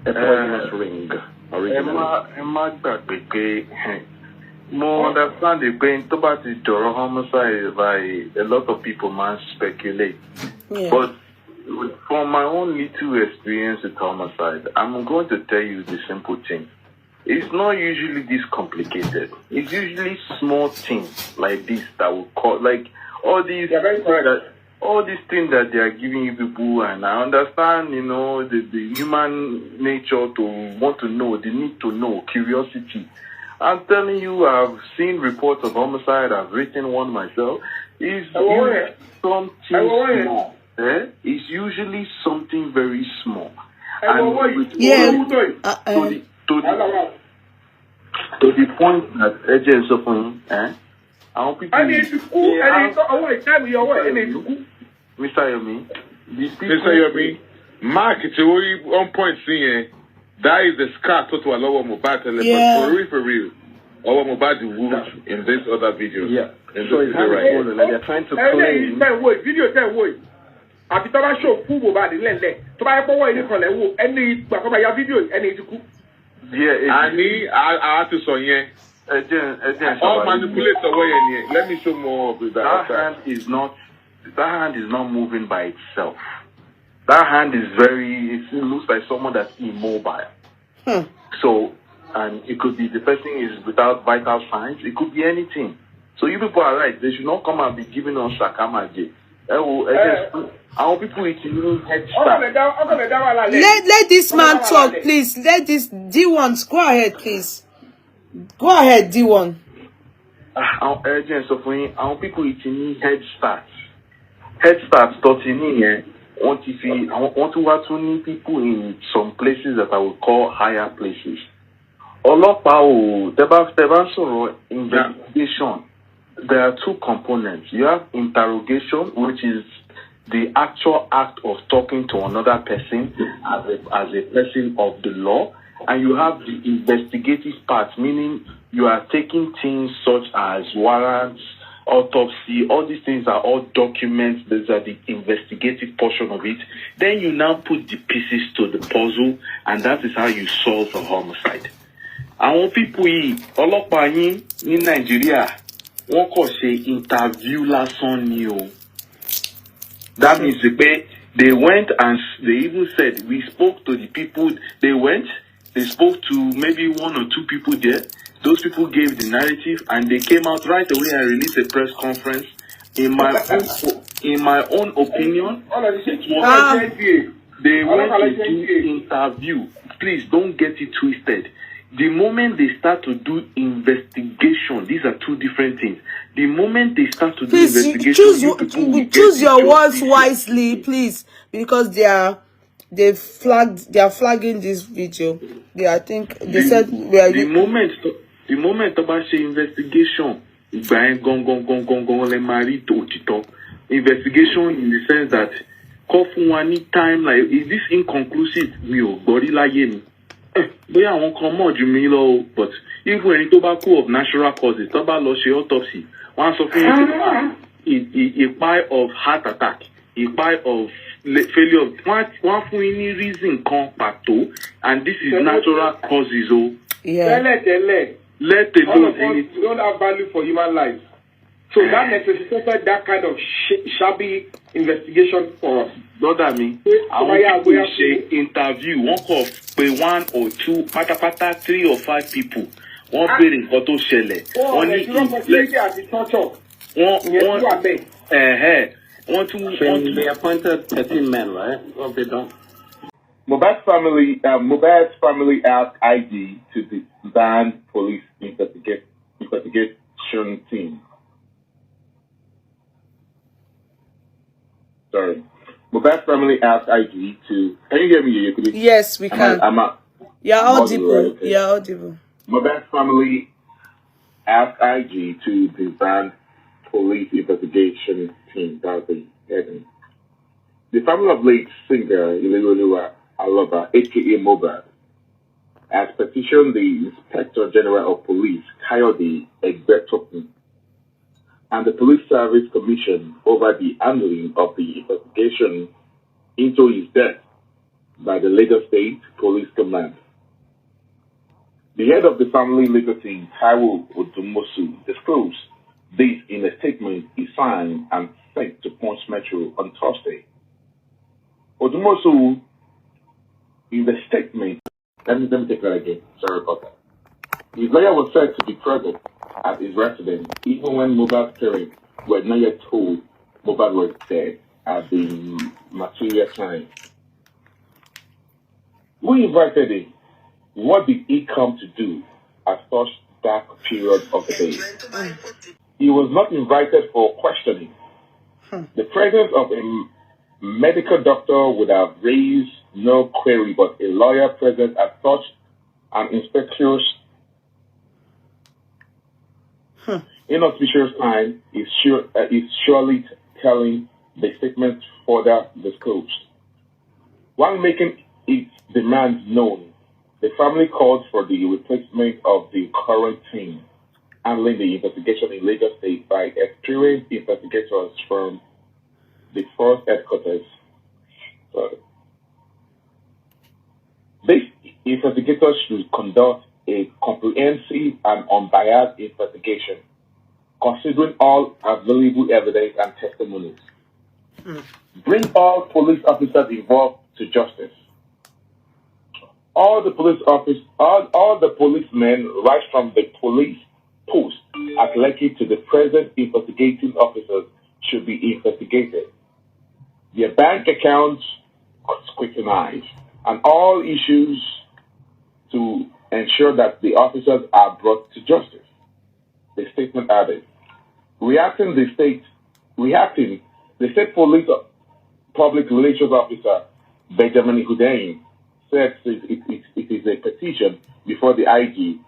poisonous ring. More understand the pain about the Doro homicide by a lot of people man speculate. Yeah. But from my own little experience with homicide, I'm going to tell you the simple thing. It's not usually this complicated. It's usually small things like this that will cause, like all these all these things that they are giving you people. And I understand, you know, the human nature to want to know, the need to know, curiosity. I'm telling you, I've seen reports of homicide. I've written one myself. It's usually something small. It's usually something very small. And to the point that AJ is suffering, Mr. Yomi, Mr. Yomi, Mark, it's already on point seeing that is the scar to allow Mohbad for real. Our Mohbad wound in this other video. Yeah. So it's right. They're trying to claim. Video àti tó bá show fún Mohbad lẹ́lẹ̀ tó bá yẹ pé wọ́n ilé kan lẹ́wọ́ ẹni ìgbà tó bá ya fídíò ẹni ti kú. I to sọ yẹn. All manipulate ọwọ́ yẹn ni. Let me show more of that. That hand is not moving by itself. That hand is it looks like someone that's immobile. So, and it could be the person is without vital signs. It could be anything. So you people are right. They should not come and be giving us Sakamaje. Our people eating head start. Let this man talk, please. Let this D1 go ahead, please. Go ahead, D1. Our people eating head starts. Head starts starting here. Want to watch people in some places that I would call higher places. Olopa Ati investigation. There are two components. You have interrogation, which is the actual act of talking to another person as a person of the law, and you have the investigative part, meaning you are taking things such as warrants, autopsy, all these things are all documents. These are the investigative portion of it. Then you now put the pieces to the puzzle, and that is how you solve a homicide. Àwọn people Olopa in Nigeria, wọ́n kò ṣe interview lásán ni o. That means they went and they even said, we spoke to the people. They spoke to maybe one or two people there. Those people gave the narrative and they came out right away and released a press conference. In my own opinion, they went to do interview. Please don't get it twisted. The moment they start to do investigation, these are two different things. The moment they start to do investigation, choose your words wisely, please, because they are flagging this video. They said we are the moment about say investigation, investigation in the sense that time like is this inconclusive? But if when it tobacco of natural causes, autopsy, one of a pie of heart attack, a pie of failure of one for any reason and this is natural causes. Yeah. Let alone anything. We don't have value for human lives. So that necessitated that kind of shabby investigation for us. Brother me, I want to say interview. One call by 1 or 2, pata 3 or 5 people. One bearing photo shell. One at the torture. They appointed 13 men, right? What they done? Mohbad's family asked IG to disband police investigation team. Sorry. Mohbad's family asked IG to. Can you hear me? Yes, we can. You're audible. Right? Okay. You're audible. Mohbad's family asked IG to disband police investigation team. That's the heading. The family of late singer Iya Olopa aka Mohbad has petitioned the Inspector General of Police, Kayode Egbetokun, and the Police Service Commission over the handling of the investigation into his death by the Lagos State Police Command. The head of the family legal team, Awon Olopa, disclosed this in a statement he signed and sent to Punch Metro on Thursday. Olopa, in the statement, let me take that again. Sorry about that. His lawyer was said to be present at his residence even when Mohbad's parents were not yet told Mohbad was dead at the material time. Who invited him? What did he come to do at such dark period of the day? He was not invited for questioning. The presence of a medical doctor would have raised no query, but a lawyer present at such an inauspicious time is surely telling the statement further disclosed. While making its demands known, the family called for the replacement of the current team handling the investigation in Lagos State by experienced investigators from the first headquarters. These investigators should conduct a comprehensive and unbiased investigation, considering all available evidence and testimonies. Bring all police officers involved to justice. All the policemen, right from the police post at Lekki to the present investigating officers, should be investigated. Their bank accounts scrutinized, and all issues to ensure that the officers are brought to justice. The statement added. Reacting, the state police public relations officer Benjamin Hudain said it is a petition before the IG,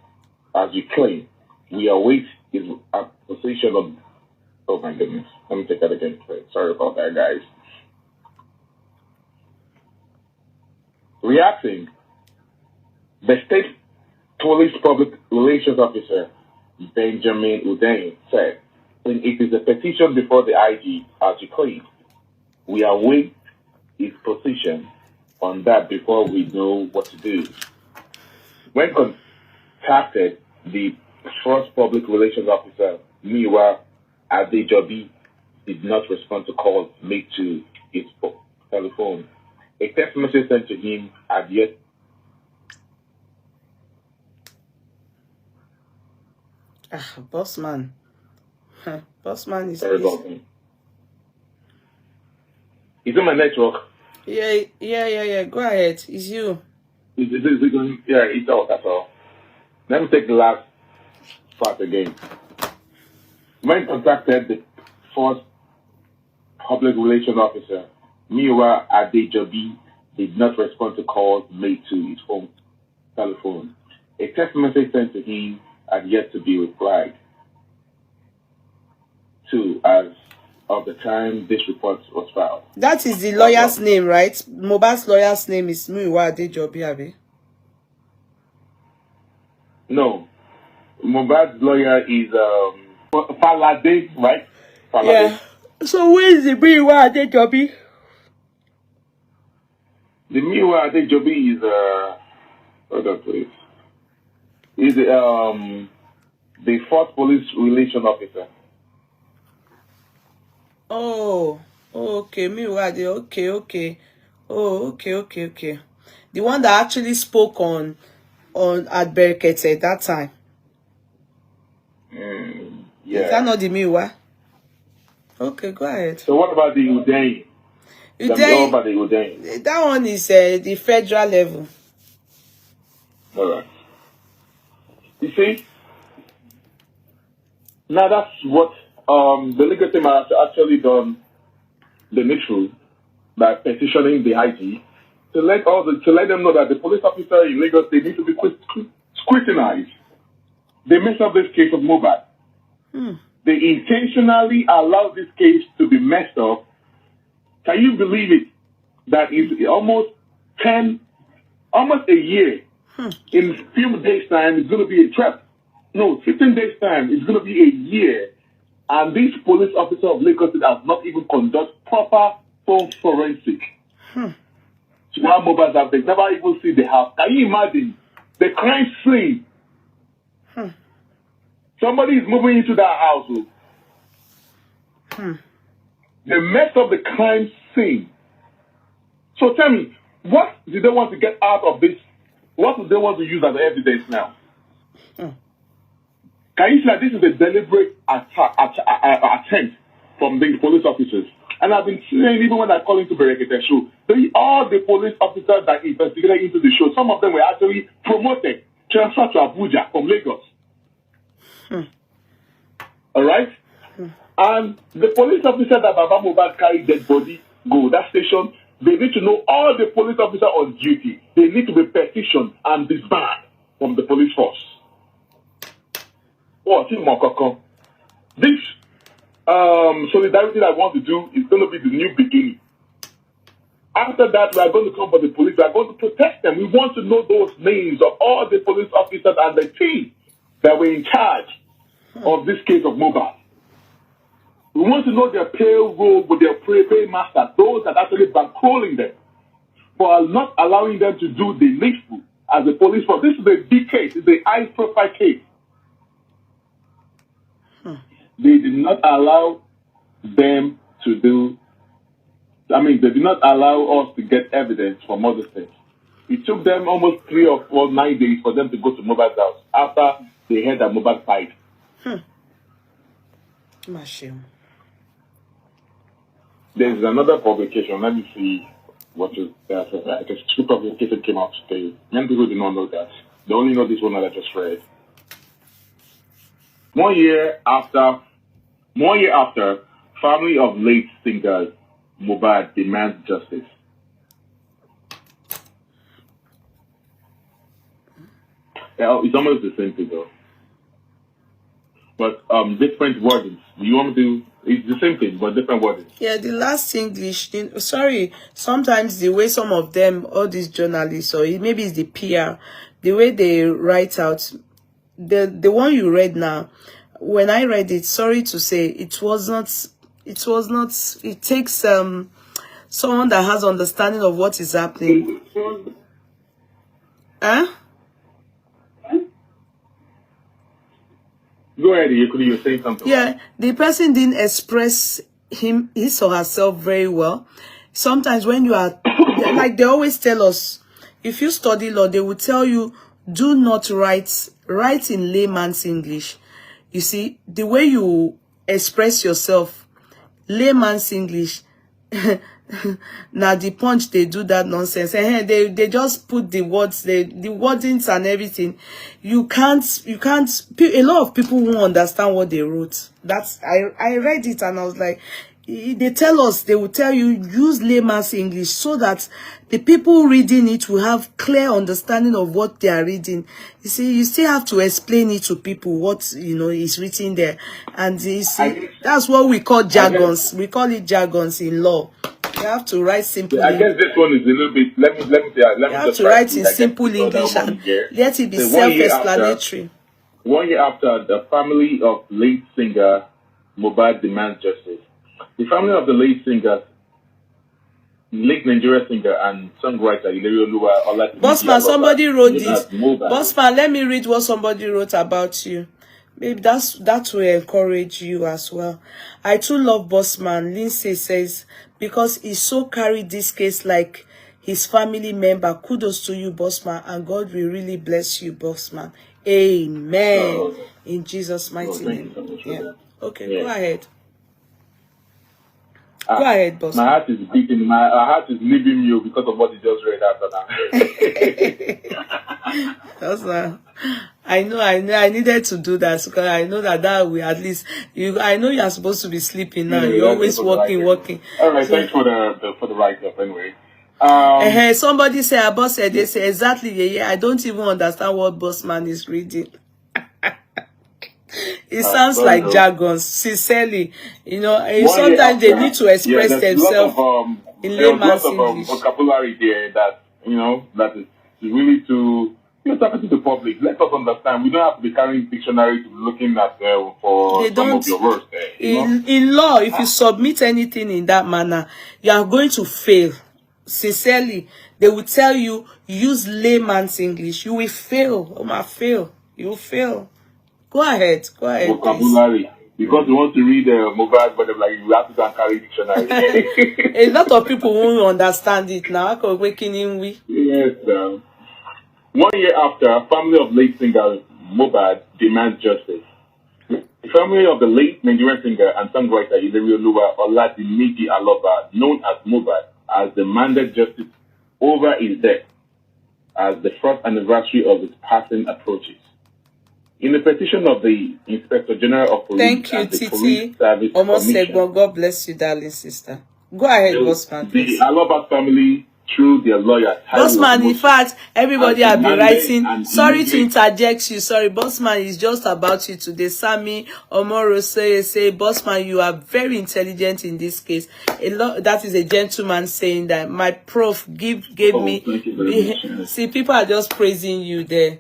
as you claim. We await his position on. Oh my goodness! Let me take that again. Sorry about that, guys. Reacting, the state police public relations officer Benjamin Hudain said, it is a petition before the IG, as you claim. We await his position on that before we know what to do. When contacted, the first public relations officer, Nipa Adejobi, did not respond to calls made to his telephone. A text message sent to him had yet. Bossman. Bossman is. Sorry about me. Is it my network? Yeah. Go ahead. It's you. Is it going? Yeah, it's all. That's all. Let me take the last part again. When contacted, the first public relations officer, Nipa Adejobi, did not respond to calls made to his telephone. A text message sent to him had yet to be replied to as of the time this report was filed. That is the lawyer's name, right? Mohbad's lawyer's name is Nipa Adejobi, abi? No. Mohbad's lawyer is Falade, right? Falade. Yeah. So where is the Nipa Adejobi? The Nipa Adejobi is hold on please. is the fourth police relation officer. Oh, okay. Me, okay. Oh, okay. The one that actually spoke on at Berekete at that time. Yeah. Is that not the Miwa? Okay, go ahead. So what about the Udain? What about the Udain? That one is the federal level. All right. You see, now that's what the legal team has actually done the needful by petitioning the IG to let them know that the police officer in Lagos, they need to be scrutinized. They messed up this case of Mohbad. They intentionally allowed this case to be messed up. Can you believe it? That is almost a year. In a few days' time, it's going to be a trap. No, 15 days' time, it's going to be a year. And this police officer of Lagos has not even conducted proper phone forensic. So now Mohbad have they never even see the house. Can you imagine the crime scene? Somebody is moving into that house. They messed up the crime scene. So tell me, what do they want to get out of this? What do they want to use as evidence now? Can you see that this is a deliberate attempt from the police officers? And I've been saying, even when I call into Berekete show, all the police officers that investigated into the show, some of them were actually promoted, transferred to Abuja from Lagos. All right? And the police officer that Baba Mohbad carried dead body, go that station, they need to know all the police officers on duty. They need to be petitioned and disbanded from the police force. This solidarity that I want to do is going to be the new beginning. After that, we are going to come for the police. We are going to protect them. We want to know those names of all the police officers and the team that were in charge of this case of Mohbad. We want to know their payroll with their paymaster, those that are actually bankrolling them, for not allowing them to do the needful as a police force. This is a big case. It's a high-profile case. They did not allow them to do, they did not allow us to get evidence from other states. It took them almost 3 or 4, 9 days for them to go to Mohbad's house after they heard that Mohbad died. There's another publication. Let me see what is that. I guess 2 publications came out today. Many people do not know that. They only know this one that I just read. 1 year after, family of late singer Mohbad demands justice. Yeah, it's almost the same thing though. But different wordings. Do you want to do? It's the same thing, but different wordings. Yeah, the last English. Sorry, sometimes the way some of them, all these journalists, or maybe it's the PR, the way they write out, the one you read now, when I read it, sorry to say, it takes someone that has understanding of what is happening. Go ahead, you say something. Yeah, the person didn't express his or herself very well. Sometimes when you are, like they always tell us, if you study law, they will tell you, do not write in layman's English. You see, the way you express yourself, layman's English, now the Punch, they do that nonsense. They just put the words, the wordings and everything. You can't, a lot of people won't understand what they wrote. I read it and I was like, they tell us, they will tell you, use layman's English so that the people reading it will have clear understanding of what they are reading. You see, you still have to explain it to people what, is written there. And you see, that's what we call jargons. We call it jargons in law. You have to write simple. I guess this one is a little bit, let me you have to write in simple English and let it be self-explanatory. 1 year after, the family of late singer Mohbad demands justice. The family of the late singer late Nigerian singer and songwriter Iya Tunde Losoosu. Bossman, somebody wrote known as this. Mohbad. Bossman, let me read what somebody wrote about you. Maybe that will encourage you as well. I too love Bossman. Lindsay says, because he so carried this case like his family member. Kudos to you, Bossman, and God will really bless you, Bossman. Amen. In Jesus' mighty name. So much Yeah. Okay, Yeah. go ahead. Go ahead, Bossman. My heart is beating. My heart is leaving you because of what you just read after that. That's I know. I needed to do that because I know that will at least I know you are supposed to be sleeping now. Yeah, You're always working. All right, So, thanks for the write up anyway. Somebody say about said they say exactly. Yeah. I don't even understand what Bossman is reading. It sounds like jargons. Sincerely, sometimes they need to express themselves in layman's English. Vocabulary there that that is really to talking to the public. Let us understand. We don't have to be carrying dictionary to be looking at for some of your words there. In law, if you submit anything in that manner, you are going to fail. Sincerely, they will tell you use layman's English. You will fail. You will fail. Go ahead. Vocabulary. Please. Because you want to read Mohbad, but like you have to go and carry dictionary. A lot of people won't understand it now. Yes. 1 year after, family of late singer Mohbad demands justice. The family of the late Nigerian singer and songwriter Olopa Ati Owo, known as Mohbad, has demanded justice over his death as the first anniversary of his passing approaches. In the petition of the Inspector General of Police, thank you, and the Titi. Police Service Commission, God bless you, darling sister. Go ahead, Bossman. The Aloba family, through their lawyers, Bossman, in fact, everybody have been writing. Sorry to interject you. Sorry, Bossman is just about you today. Sammy Omoro say, Bossman, you are very intelligent in this case. That is a gentleman saying that my prof gave me. See, people are just praising you there.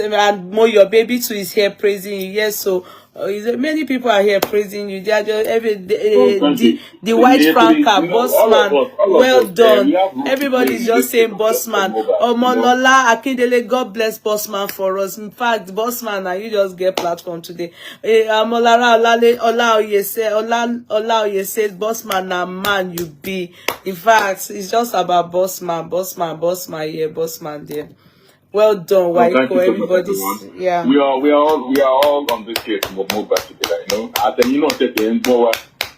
And your baby too is here praising you. Yes, so many people are here praising you. They are just the white frank Bossman. Well done. Everybody is just saying Bossman. Omolola Akindele, God bless Bossman for us. In fact, Bossman, now you just get platform today. Ola Oye says, Bossman, na man you be. In fact, it's just about Bossman, yeah, Bossman there. Well done, Waiko. Everybody's yeah. We are all on this case of Mohbad together, And then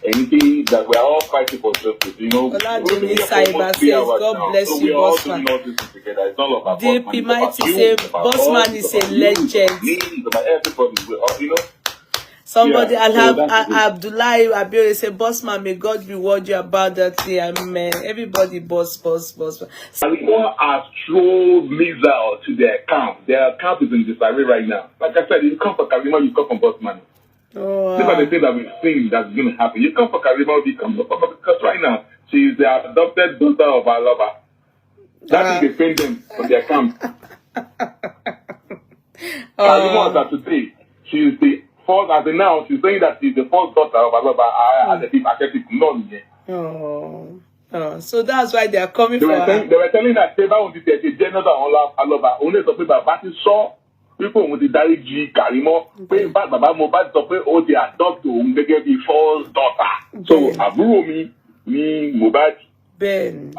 anything that we are all fighting for justice, Cyber says, God bless you, Bossman. It's all about DP Mighty say, Bossman is a legend. Somebody, Abdullahi Abiore say, Bossman, may God reward you about that thing. Amen. Everybody, boss. People have thrown missiles to their camp. Their camp is in disarray right now. Like I said, you come for Karima, you come for Bossman. Oh, These are the things that we've seen that's going to happen. You come for Karima, you come for Bossman, because right now, she is the adopted daughter of Alopa. That's they paint them for their camp. Karima, as of today, she is the first, as of now, she's saying that she's the first daughter of Alopa and the people none yet. So that's why they are coming they for her. They were telling that Teba on the general Alopa, only the people that saw people with the Dari G, Karimo, Baba Mohbad, oh, they adopt to the first daughter. So, Abu me, Mohbad, Ben.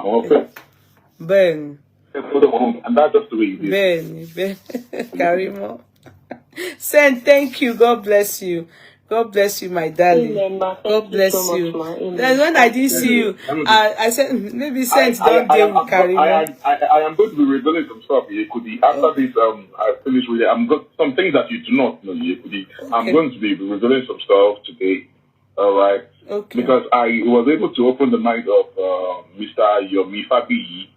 And that's just the way it is. Ben. Karimo. Send, thank you. God bless you. God bless you, my darling. God bless you. Then when I didn't see you, I said maybe Saint don't deal with Karima. I am going to be revealing some stuff. After this, I finish with it. Some things that you do not know. I'm going to be revealing some stuff today. All right. Okay. Because I was able to open the mind of Mr. Yomi Fabi.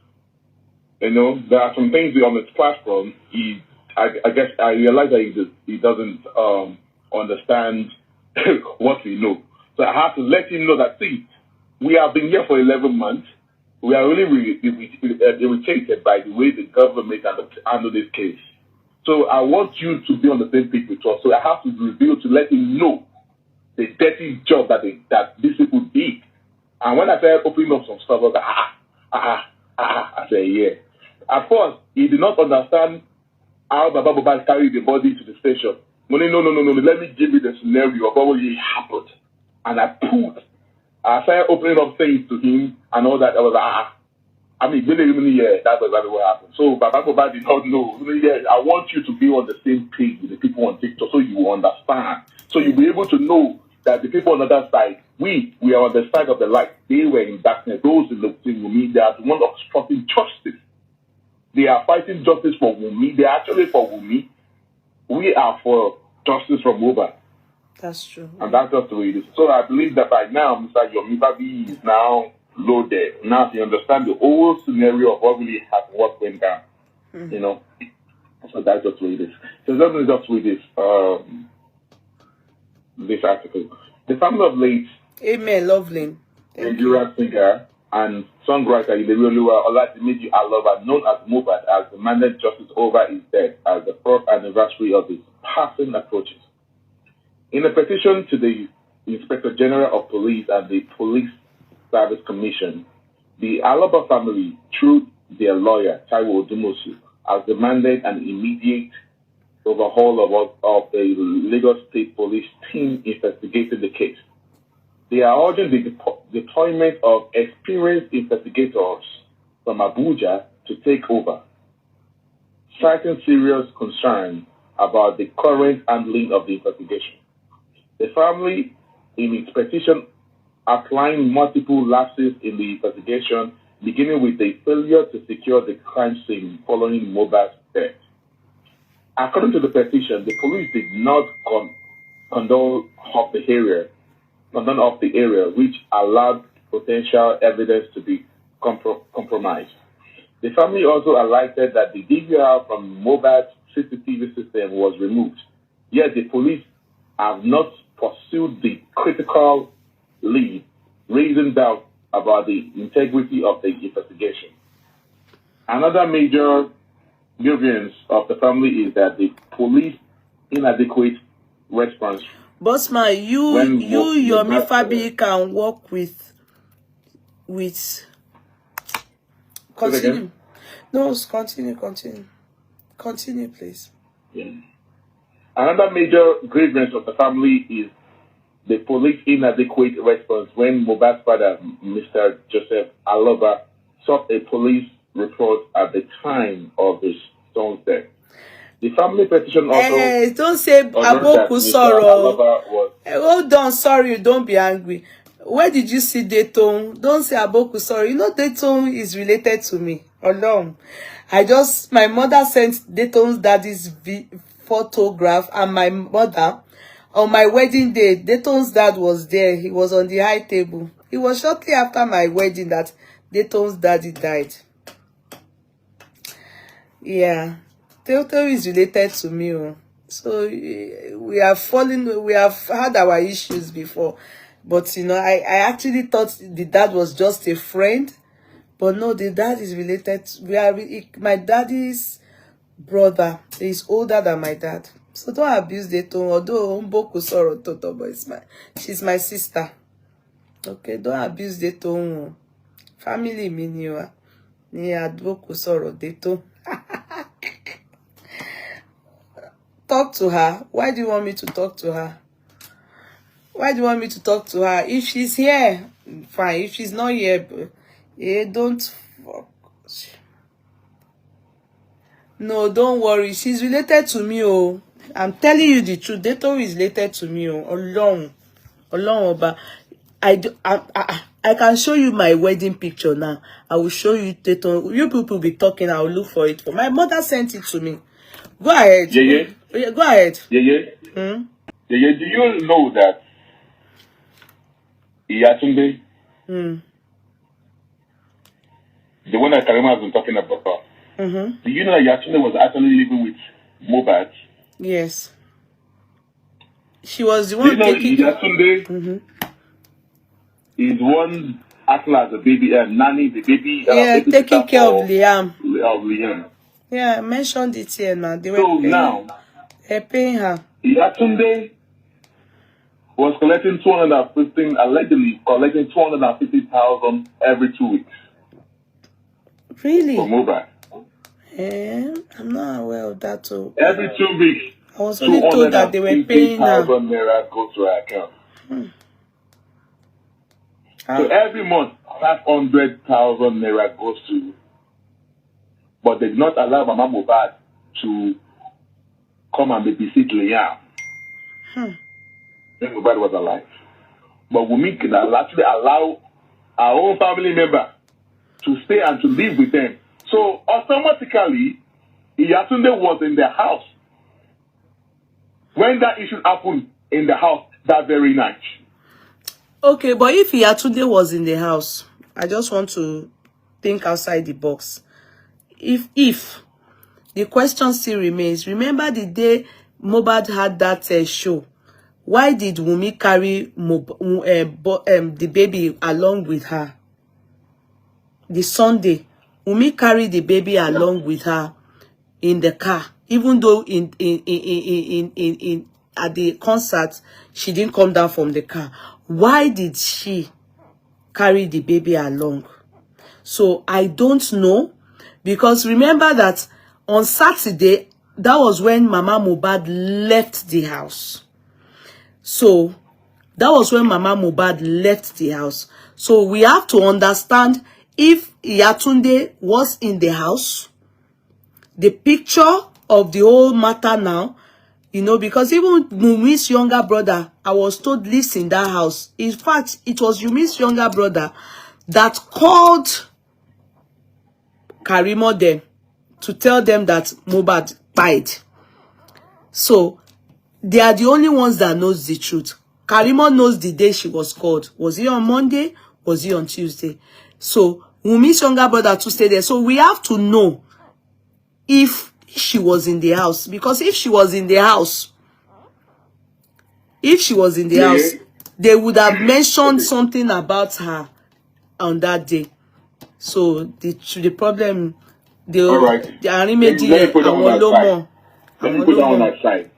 There are some things on his platform. I guess I realize that he doesn't understand what we know. So I have to let him know that, see, we have been here for 11 months. We are really irritated by the way the government handle this case. So I want you to be on the same page with us. So I have to reveal to let him know the dirty job that these people did. And when I started opening up some stuff, I was like, I said, yeah. At first, he did not understand how Baba Mohbad carried the body to the station. No, let me give you the scenario of what really happened. And I started opening up things to him and all that. I was like, I mean, yeah, that's exactly what happened. So Baba Mohbad did not know. Yeah, I want you to be on the same page with the people on TikTok so you will understand. So you'll be able to know that the people on the other side, we are on the side of the light. They were in darkness. Those in the Wumi, they are the ones obstructing justice. They are fighting justice for Wumi. They are actually for Wumi. We are for justice from Mohbad. That's true. And that's just the way it is. So I believe that by now, Mr. Yomi is now loaded. Now he understands the whole scenario of what really happened, what went down. You know. So that's just the way it is. So let me just read this article. The family of late Amen, lovely. Nigerian singer and songwriter Olopa Ati Owo, known as Mohbad, has demanded justice over his death as the 4th anniversary of his passing approaches. In a petition to the Inspector General of Police and the Police Service Commission, the Olopa family, through their lawyer, Taiwo Odumosu, has demanded an immediate overhaul of the Lagos State Police team investigating the case. They are urging the deployment of experienced investigators from Abuja to take over, citing serious concern about the current handling of the investigation. The family, in its petition, outlined multiple lapses in the investigation, beginning with the failure to secure the crime scene following Mohbad's death. According to the petition, the police did not condone of the area, which allowed potential evidence to be compromised. The family also highlighted that the DVR from Mohbad's CCTV system was removed, yet the police have not pursued the critical lead, raising doubt about the integrity of the investigation. Another major grievance of the family is that the police inadequate response. Bossman, your Mifabi can work with continue. No, continue, please. Yeah. Another major grievance of the family is the police inadequate response when Mohbad's father, Mr. Joseph Aloba, sought a police report at the time of his son's death. The family petition also... don't say Aboku sorrow. Hold on, sorry, don't be angry. Where did you see Dayton? Don't say Aboku sorry. You know Dayton is related to me. Alone. My mother sent Dayton's daddy's photograph, and my mother, on my wedding day, Dayton's dad was there. He was on the high table. It was shortly after my wedding that Dayton's daddy died. Yeah. Dayton is related to me. So we have had our issues before. But, you know, I actually thought the dad was just a friend. But no, the dad is related. My daddy's brother is older than my dad. So don't abuse Dayton. Although Mboku Soro Toto, but she's my sister. Okay, don't abuse Dayton. Family miniwa. Ni Adboku Soro Dayton. Talk to her. Why do you want me to talk to her? Why do you want me to talk to her? If she's here, fine. If she's not here, don't. No, don't worry. She's related to me. Oh, I'm telling you the truth. Dayton is related to me. Oh, along, but I can show you my wedding picture now. I will show you Dayton. You people be talking. I will look for it. My mother sent it to me. Go ahead. Yeah. Go ahead. Yeah. Hmm? Yeah. Do you know that Iya Tunde, the one that Karima has been talking about, do you know that Iya Tunde was actually living with Mohbad? Yes. She was the one taking... Iya Tunde is one acting as a baby, nanny, the baby... baby taking care of Liam. Liam. Yeah, I mentioned it here now. They were paying her. Iya Tunde was allegedly collecting 250,000 every 2 weeks. Really? for Mohbad. I'm not aware of that too. Every 2 weeks, I was only told that they were paying her. 250,000 naira goes to her account. So Ah, every month, 500,000 naira goes to, but they did not allow Mama Mohbad to come and babysit Liam when Mohbad was alive. But Wunmi can actually allow our own family member to stay and to live with them. So automatically, Iya Tunde was in the house when that issue happened in the house that very night. okay, but if Iya Tunde was in the house, I just want to think outside the box. If the question still remains, remember the day Mohbad had that show, why did Wunmi carry the baby along with her? The Sunday, Wunmi carried the baby along with her in the car, even though in at the concert she didn't come down from the car. Why did she carry the baby along? So I don't know, because remember that on Saturday, that was when Mama Mohbad left the house. So that was when Mama Mohbad left the house. So we have to understand if Iya Tunde was in the house, the picture of the whole matter now, you know, because even Wunmi's younger brother, I was told, lives in that house. In fact, it was Wunmi's younger brother that called Karimo them to tell them that Mohbad died. So they are the only ones that knows the truth. Karimo knows the day she was called. Was it on Monday? Was it on Tuesday? So Wunmi's younger brother to stay there. So we have to know if she was in the house. Because if she was in the house, they would have mentioned something about her on that day. So the problem, All right. the Let me put that on that side.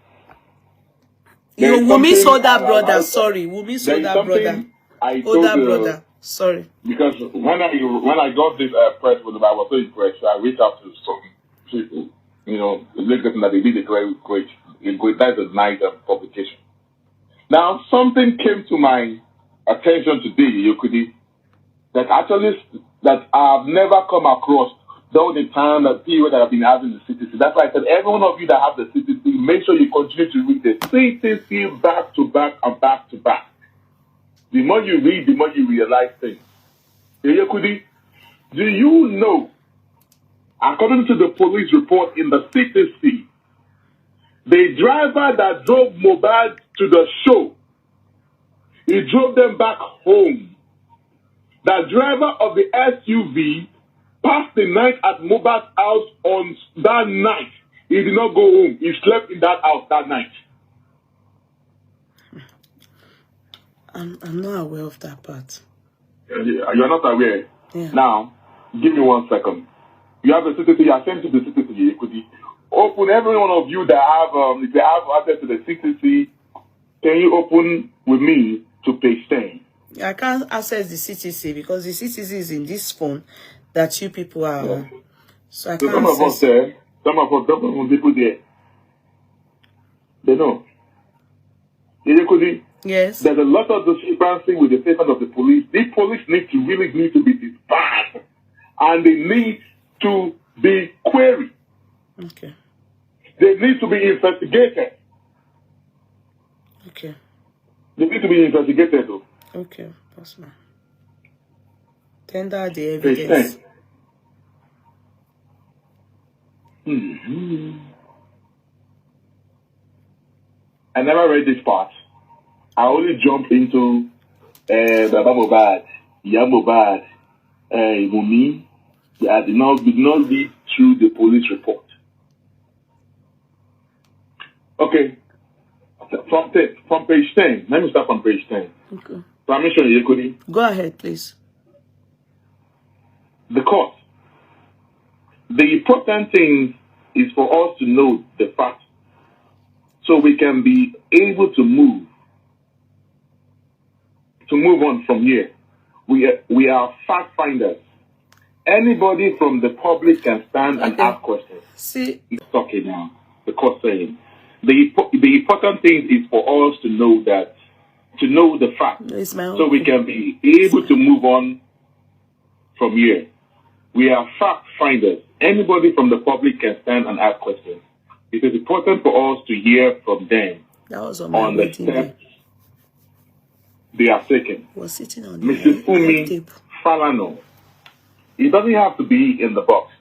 Wunmi's older brother, sorry. Wunmi's older brother. I told Sorry. Because when I got this press with them, I was so impressed. So I reached out to some people, you know, that they did a great, that's a nice publication. Now, something came to my attention today, Yokudi, that I've never come across during the time, the period that I've been having the CTC. That's why I said, every one of you that have the CTC, make sure you continue to read the CTC back to back and back to back. The more you read, the more you realize things. Yokudi, do you know, according to the police report in the CTC, the driver that drove Mohbad to the show, he drove them back home. The driver of the SUV passed the night at Mohbad's house on that night. He did not go home. He slept in that house that night. I'm not aware of that part. You're not aware? Yeah. Now, give me 1 second. You have the CTC, you are sent to the CTC, you could open, every one of you that have, if you have access to the CTC, can you open with me to page 10? I can't access the CTC because the CTC is in this phone that you people are on. So I can't some of us there, some of people there, they know. Yes. There's a lot of discrepancy with the statement of the police. The police need to be disbanded, and they need to be queried. Okay. They need to be investigated. Okay. They need to be investigated, though. Okay, that's fine. Tender the evidence. I never read this part. I only jumped into Baba Mohbad, Iya Mohbad, Wunmi. I did not read through the police report. Okay. From page 10. Let me start from page 10. Okay. Permission, Yekudi. Go ahead, please. The court. The important thing is for us to know the facts so we can be able to move on from here. We are fact finders. Anybody from the public can stand and ask questions. See, He's talking now. The court saying the important thing is for us to know the fact, it's my so we can be able to move on from here. We are fact finders. Anybody from the public can stand and ask questions. It is important for us to hear from them that was on the steps they have taken. Was sitting on Mr. Fumi Falano, he doesn't have to be in the box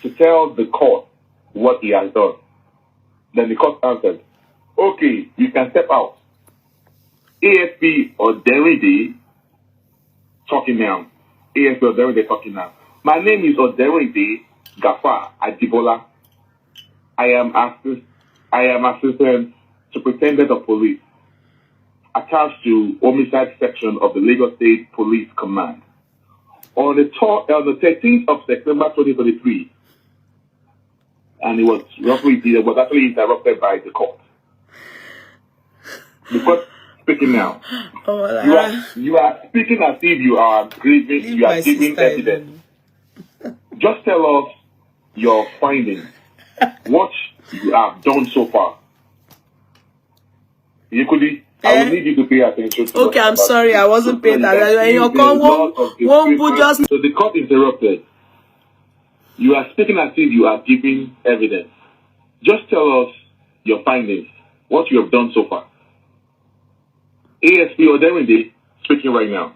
to tell the court what he has done. Then the court answered, okay, you can step out. ASP or Derride talking now. ASP or Derride talking now. My name is Oderide Gafar Ajibola. I am assistant superintendent of police attached to homicide section of the Lagos State Police Command. On the 13th of September 2023, and it was actually interrupted by the court. The court speaking now. You are speaking as if you are giving evidence. Just tell us your findings, what you have done so far. Yekudi, I will need you to pay attention to okay, I'm sorry, I wasn't paying attention. So the court interrupted. You are speaking as if you are giving evidence. Just tell us your findings, what you have done so far. ASP Oderinde speaking right now.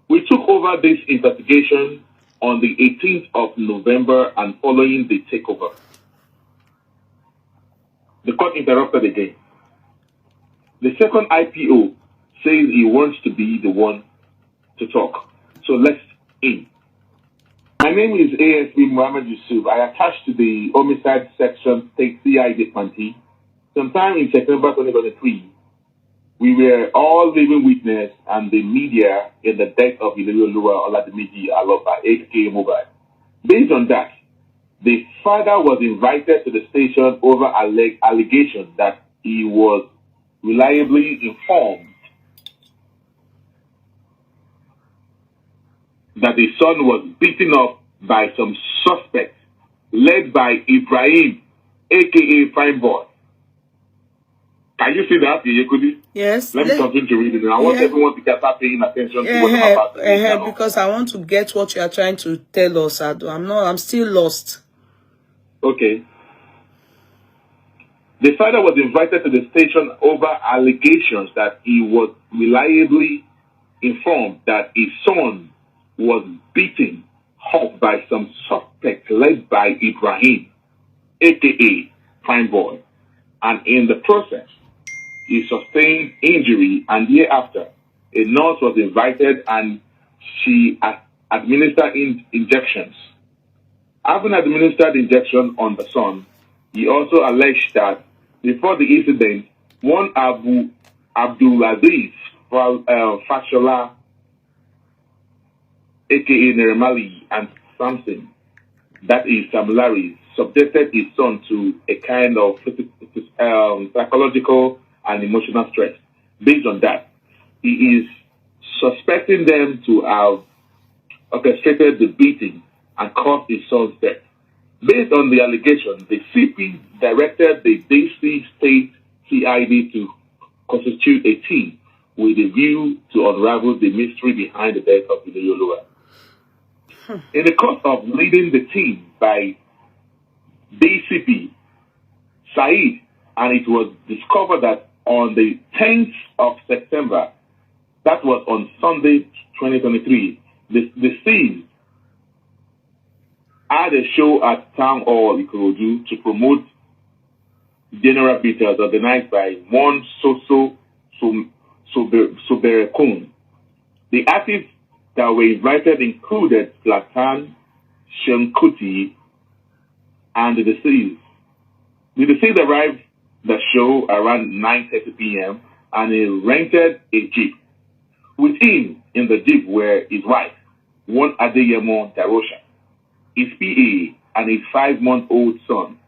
We took over this investigation on the 18th of November and following the takeover. The court interrupted again. The second IPO says he wants to be the one to talk. So let's in. My name is ASP Muhammad Yusuf. I attached to the homicide section state CID Panti. Sometime in September 2023, we were all living witness and the media in the death of Olopa Ati Olopa aka Mohbad. Based on that, the father was invited to the station over allegations that he was reliably informed that the son was beaten up by some suspects led by Ibrahim, aka Fine Boy. Can you see that, Yekudi? Yes. Let me continue to read it. I want everyone to start paying attention to what I'm about to read. Because I want to get what you are trying to tell us, Ado. I'm still lost. Okay. The father was invited to the station over allegations that he was reliably informed that his son was beaten up by some suspect led by Ibrahim, aka Fine Boy, and in the process, he sustained injury, and thereafter, a nurse was invited and she administered injections. Having administered injection on the son, he also alleged that before the incident, one Abdulaziz Fashola, aka Neremali, and Samson, that is Sam Larry, subjected his son to a kind of psychological and emotional stress. Based on that, he is suspecting them to have orchestrated the beating and caused his son's death. Based on the allegation, the CP directed the DC State CID to constitute a team with a view to unravel the mystery behind the death of Olopa. In the course of leading the team by DCP Said, and it was discovered that on the 10th of September, that was on Sunday 2023, the scene had a show at Town Hall Ikorodu to promote general beaters organized by one Soso Soberekun. The artists that were invited included Zlatan, Shenkuti, and the deceased. The deceased arrived the show around 9:30 p.m. and he rented a jeep. With him in the jeep were his wife, one Adeyemo Darosha, his PA, and his 5-month-old son.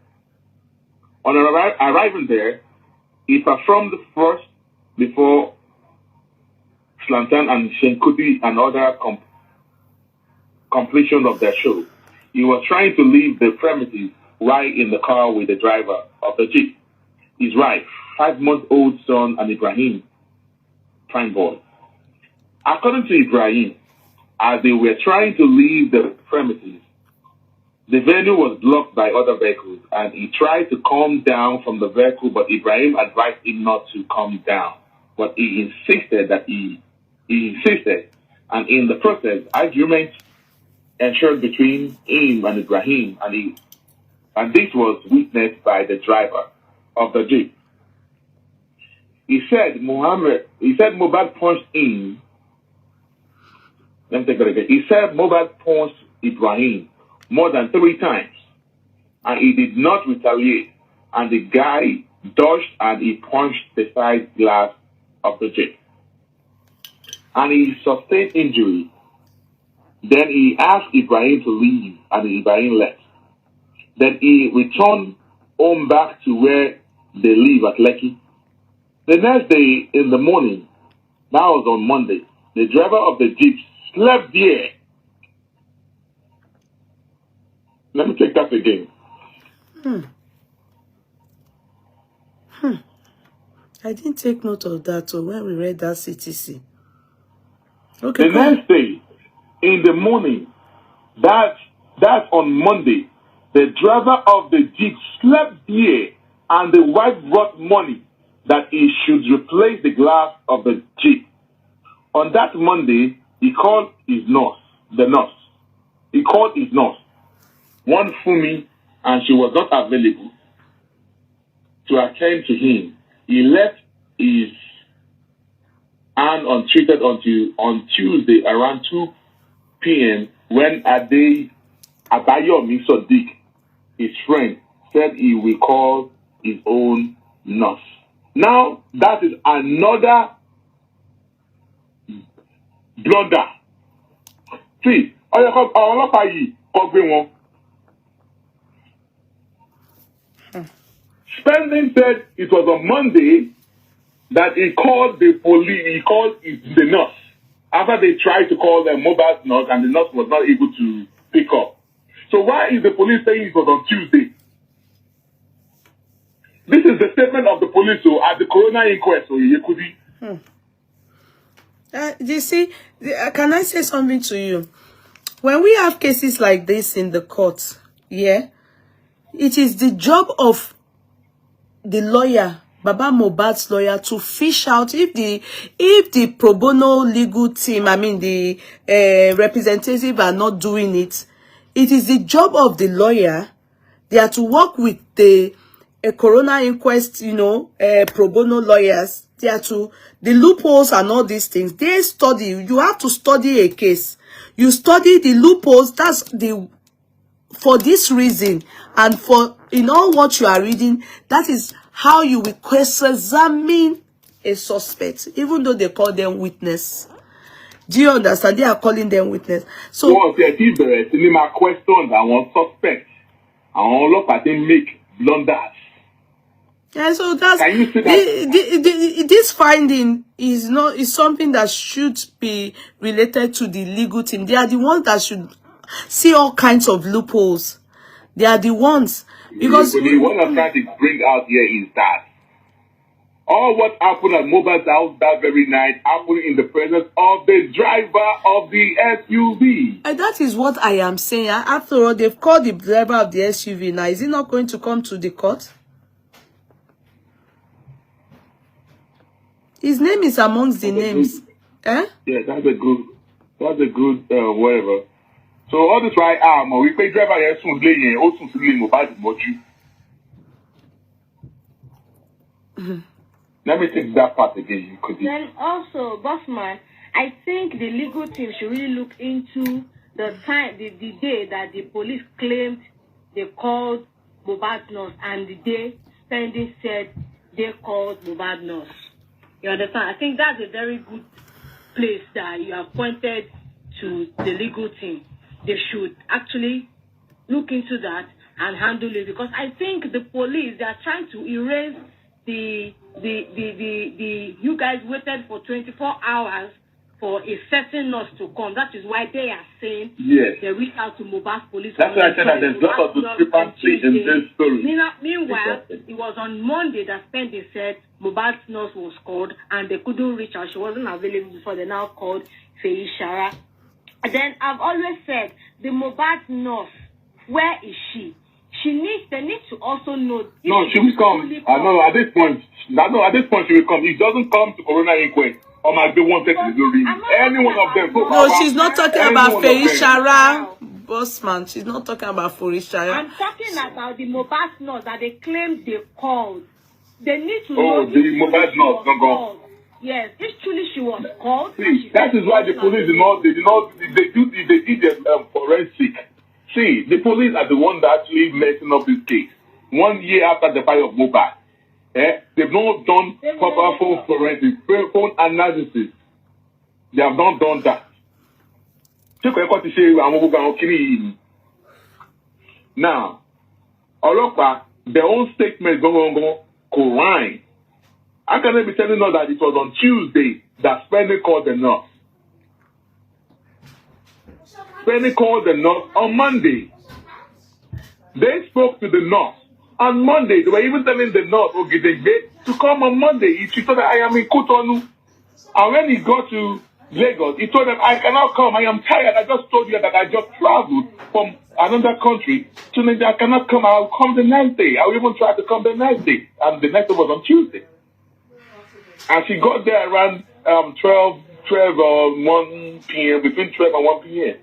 On arriving there, he performed first before Zlatan and Shenkuti and other completion of their show, he was trying to leave the premises while in the car with the driver of the Jeep, his wife, 5-month-old son, and Ibrahim, fine boy. According to Ibrahim, as they were trying to leave the premises, the venue was blocked by other vehicles, and he tried to come down from the vehicle, but Ibrahim advised him not to come down. But he insisted, and in the process, argument ensued between him and Ibrahim, and this was witnessed by the driver of the Jeep. He said Mohbad punched him. Let me take that again. He said Mohbad punched Ibrahim more than 3 times, and he did not retaliate, and the guy dodged and he punched the side glass of the Jeep, and he sustained injury. Then he asked Ibrahim to leave, and Ibrahim left. Then he returned home back to where they live at Lekki. The next day in the morning, that was on Monday, the driver of the Jeep slept there. Let me take that again. I didn't take note of that when we read that CTC. Okay. The next day, in the morning, that's on Monday, the driver of the Jeep slept there, and the wife brought money that he should replace the glass of the Jeep. On that Monday, he called his nurse, He called his nurse, one Fumi, and she was not available to attend to him. He left his hand untreated until on Tuesday around 2 p.m. when Abayomi Sadiq, his friend, said he will call his own nurse. Now, that is another blunder. See, Awon Olopa Ati Owo. Spending said it was on Monday that he called the police, he called the nurse. After they tried to call the mobile nurse, and the nurse was not able to pick up. So why is the police saying it was on Tuesday? This is the statement of the police at the coroner inquest. You see, can I say something to you? When we have cases like this in the court, it is the job of the lawyer, Baba Mohbad's lawyer, to fish out if the pro bono legal team, the representative are not doing it. It is the job of the lawyer. They are to work with the coroner inquest, pro bono lawyers. They are to the loopholes and all these things. They study. You have to study a case. You study the loopholes. That's for this reason, and for in all what you are reading, that is how you will cross-examine a suspect, even though they call them witness. Do you understand? They are calling them witness. So, my question, I want suspects. I want Olopa Ati make blunders. Yeah, so that's Can you see that? This finding is something that should be related to the legal team. They are the ones that should see all kinds of loopholes. They are the ones, because what I'm trying to bring out here is that all what happened at Mohbad's house that very night happened in the presence of the driver of the SUV. And that is what I am saying. After all, they've called the driver of the SUV. Now, is he not going to come to the court? His name is amongst the names. Yeah, that's a good whatever. So all this right, we pay driver here soon, also Mohbad moju. Let me take that part again. Then also, Bossman, I think the legal team should really look into the time, the day that the police claimed they called Mohbad nurse, and the day Spending said they called Mohbad nurse. You understand? I think that's a very good place that you have pointed to the legal team. They should actually look into that and handle it, because I think the police, they are trying to erase the you guys waited for 24 hours for a certain nurse to come. That is why they are saying they reached out to Mohbad police. That's why I said that there's a lot of discrepancy in this story. Meanwhile, it was on Monday that Spendi said Mohbad's nurse was called and they couldn't reach her. She wasn't available before. They now called Feishara. And then I've always said the Mohbad nurse, where is she? They need to also know. No, she will come. I know at this point. She will come. If it doesn't come to Corona inquest, or might be one person to read. Any one of them. No, she's not talking about Feishara, Bossman. She's not talking about Feishara. I'm talking about the Mohbad nurse that they claim they called. They need to know. Oh, the Mohbad nurse, don't go. Yes, if truly she was called. See, that is why the police did their forensic. See, the police are the ones that actually messing up this case. 1 year after the fire of Mohbad, they've not done proper phone forensic, phone analysis. They have not done that. Now, Olopa, their own statement go Quran. How can they be telling us that it was on Tuesday that Spendi called the nurse? Spendi called the nurse on Monday. They spoke to the nurse on Monday. They were even telling the nurse, to come on Monday. She told them, I am in Cotonou. And when he got to Lagos, he told them, I cannot come. I am tired. I just told you that I just traveled from another country to Nigeria. I cannot come. I'll come the next day. I will even try to come the next day. And the next day was on Tuesday. And she got there around 12 or 1 p.m., between 12 and 1 p.m.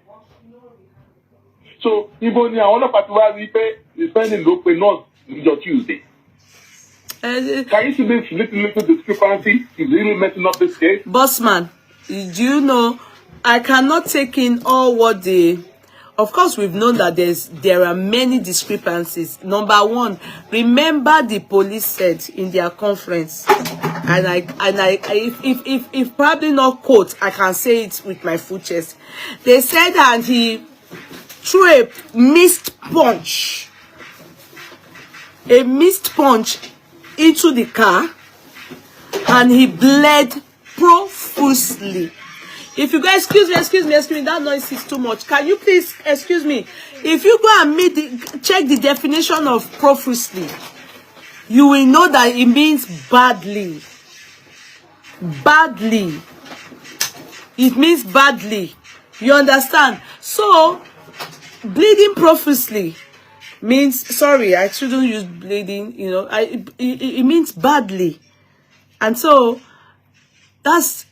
So, even Awon Olopa Ati is spending local not your Tuesday. Can you see this little discrepancy is really messing up this case? Bossman, do you know, I cannot take in all what they... Of course, we've known that there are many discrepancies. Number one, remember the police said in their conference, and if probably not quote, I can say it with my full chest. They said that he threw a missed punch into the car, and he bled profusely. If you go, excuse me, that noise is too much. Can you please, excuse me? If you go and check the definition of profusely, you will know that it means badly. Badly. It means badly. You understand? So, bleeding profusely means, sorry, I shouldn't use bleeding, you know, it means badly. And so, that's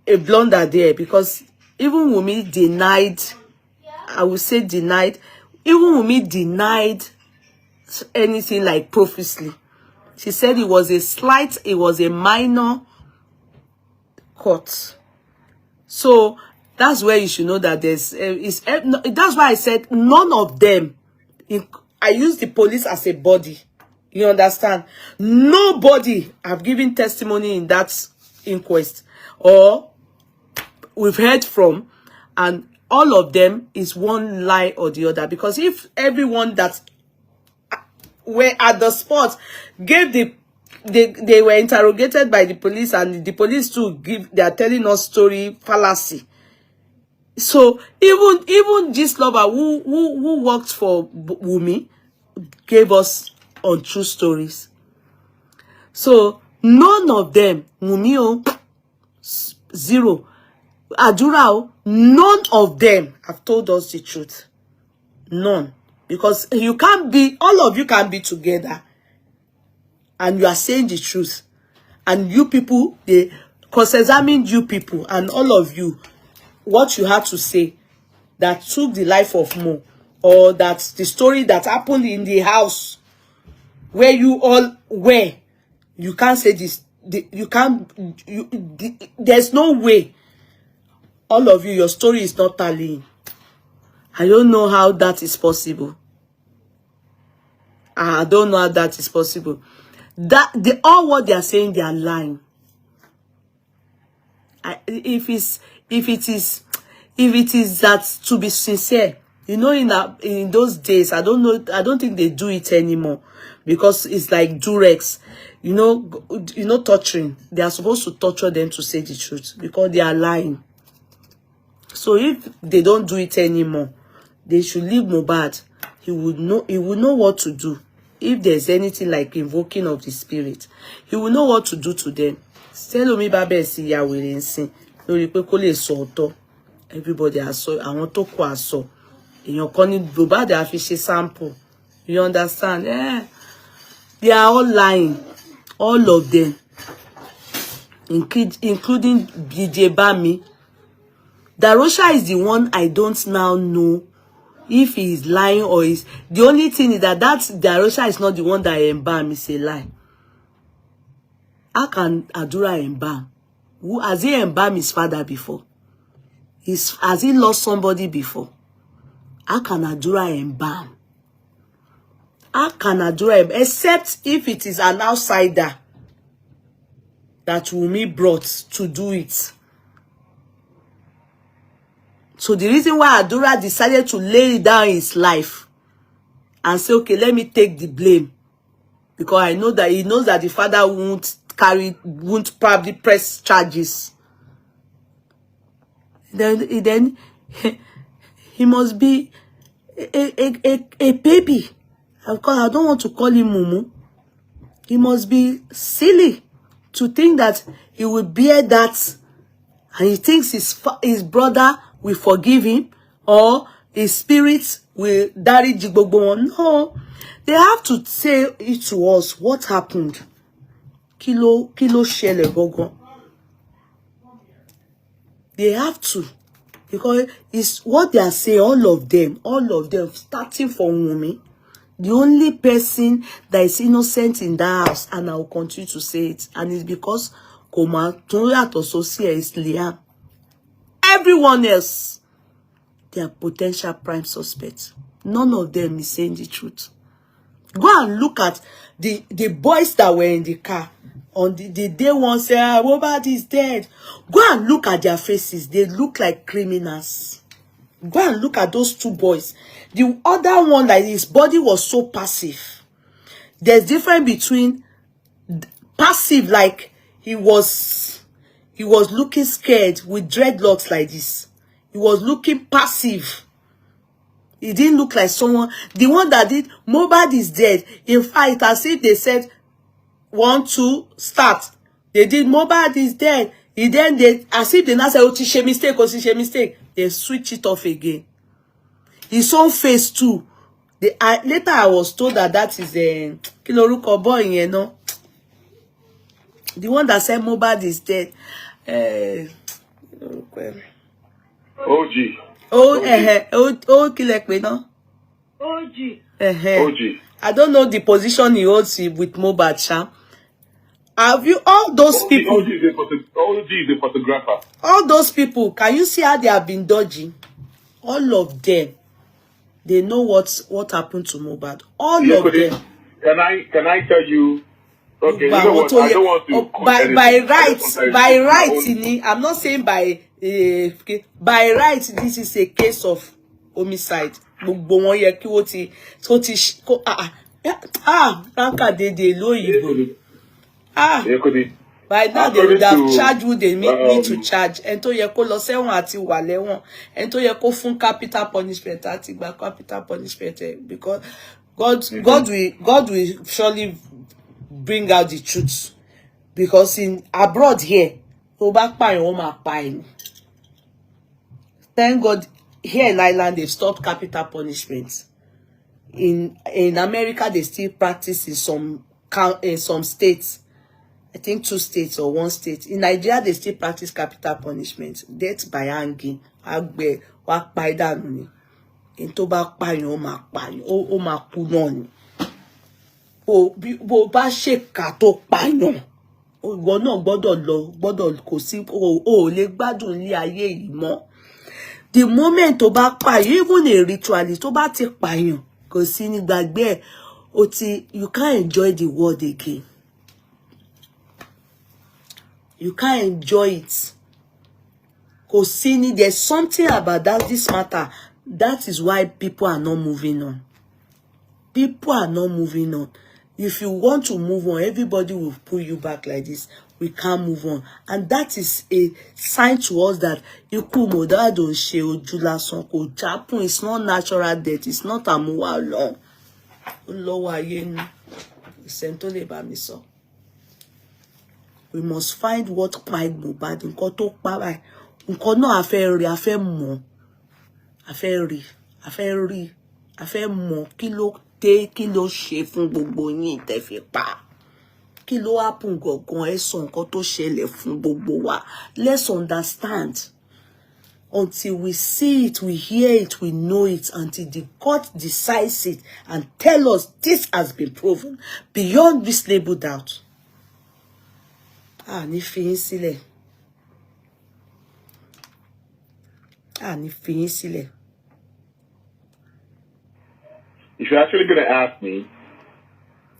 a blunder there, because even Wunmi denied, I would say denied, even Wunmi denied anything like profusely. She said it was a minor cut. So that's where you should know that that's why I said none of them, I use the police as a body. You understand? Nobody have given testimony in that inquest, or we've heard from, and all of them is one lie or the other. Because if everyone that were at the spot gave they were interrogated by the police, and the police too they are telling us story fallacy. So even this lover who worked for Wunmi gave us untrue stories. So none of them, Wunmi, zero. Adura, none of them have told us the truth. None. Because you can't be, all of you can be together, and you are saying the truth. And you people, they cross-examined you people, and all of you, what you had to say that took the life of Mo, or that the story that happened in the house where you all were, you can't say this. There's no way. All of you, your story is not tallying. I don't know how that is possible. I don't know how that is possible. All what they are saying, they are lying. If it is that, to be sincere, You know, in those days, I don't think they do it anymore because it's like Durex. You know, torturing. They are supposed to torture them to say the truth because they are lying. So if they don't do it anymore, they should leave Mohbad. He would know what to do. If there's anything like invoking of the spirit, he will know what to do to them. Selomi babe si ya were nsin. Lórí pé kó lè sọ ọ̀tọ̀. Everybody has so. Àwọn tó kù aso. Èèyàn kan ní Mohbad á fi ṣe sample. You understand? They are all lying. All of them. Including DJ Bami. Darosha is the one I don't now know if he is lying or is. The only thing is that Darosha is not the one that embalm is a lie. How can Adura embalm? Who has he embalmed his father before? Has he lost somebody before? How can Adura embalm? How can Adura embalm? Except if it is an outsider that Wunmi brought to do it. So the reason why Adura decided to lay down his life and say, okay, let me take the blame. Because I know that he knows that the father won't probably press charges. Then he must be a baby. Because I don't want to call him Mumu. He must be silly to think that he will bear that and he thinks his brother will forgive him or his spirit will dari jigbogbo. No, they have to say it to us. What happened? Kilo shele gogo. They have to, because it's what they are saying. All of them, starting from Wunmi, the only person that is innocent in that house, and I will continue to say it, and it's because Koma Toya Tososia is Liam. Everyone else, they are potential prime suspects. None of them is saying the truth. Go and look at the boys that were in the car on the day one say, Mohbad is dead. Go and look at their faces. They look like criminals. Go and look at those two boys. The other one, like his body was so passive. There's difference between passive, like he was looking scared with dreadlocks like this. He was looking passive. He didn't look like someone. The one that did, Mohbad is dead. In fact, as if they said, 1, 2, start. They did, Mohbad is dead. As if they now say, oh, it's a mistake. They switch it off again. His own face too. Later I was told that is a Kiloruko boy, you know. The one that said Mohbad is dead. OG. Kilekwe, no? OG. I don't know the position he holds with Mohbad, Sham. Have you, all those people? OG is a photographer. All those people, can you see how they have been dodging? All of them, they know what happened to Mohbad. All of them. Can I tell you? Okay, you know what? I don't want to. By right, I'm not saying by right. This is a case of homicide. By now they would have charged who they need to charge. And to yeko lo se won ati wa lewon. And to yeko fun capital punishment ati gba capital punishment, because God will surely bring out the truth. Because in abroad here, go back pa yon ma pa. Thank God here in Ireland they've stopped capital punishment. In America they still practice in some states. I think 2 states or 1 state. In Nigeria, they still practice capital punishment. Death by hanging. Agbe, wak pa idanu ni. Into ba pa yon, o ma ku non. Bo ba se ka to pa yon. Ìwọ náà gbọ́dọ̀ kò sí o lè gbádùn ilé ayé yìí mọ́. The moment tó bá pa yon, even a ritualist tó bá ti pa yon, kò sí ní gbàgbé you can't enjoy the world again. You can't enjoy it. There's something about this matter That is why people are not moving on. People are not moving on. If you want to move on, everybody will pull you back like this. We can't move on. And that is a sign to us that ikú Mohbad ò ṣe ojú lásán kò jápùn. It's not natural death. It's not àmúwá Ọlọ́run. Olówó ayé ni. Ìṣẹ́ni tó lè bá mi sọ. We must find what pa Mohbad. Nǹkan tó pa báyìí. Nǹkan náà a fẹ́ rí, a fẹ́ mọ̀. A fẹ́ rí, a fẹ́ rí, a fẹ́ mọ̀ kí ló ṣe fún gbogbo yín tẹ́ fi pa. Kí ló happen gangan ẹ sọ nǹkan tó ṣẹlẹ̀ fún gbogbo wa. Let's understand. Until we see it, we hear it, we know it, until the court decides it and tell us this has been proven beyond reasonable doubt. Ní fi yín sílẹ̀. Ní fi yín sílẹ̀. If you're actually going to ask me,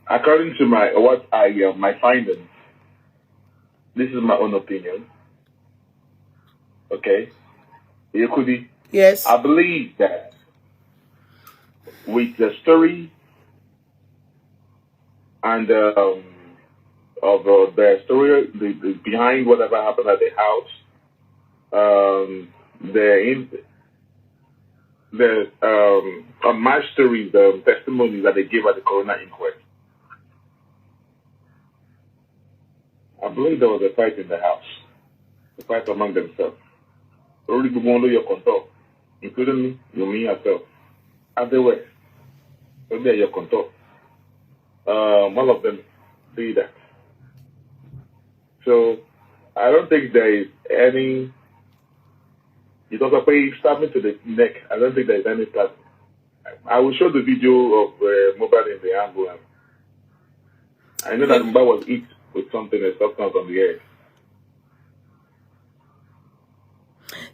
according to my findings, this is my own opinion. Okay, Yekudi. Yes. I believe that with the story and of the story behind whatever happened at the house, on my story, the testimony that they gave at the coroner inquest, I believe there was a fight in the house, a fight among themselves. Only people under your control, including me, me yourself, everywhere. Under your control. All of them do that. So I don't think there is any. You talk about stabbing to the neck. I don't think there is any stabbing. I will show the video of Mohbad in the ambulance. I know that Mohbad was hit with something, a substance on the head.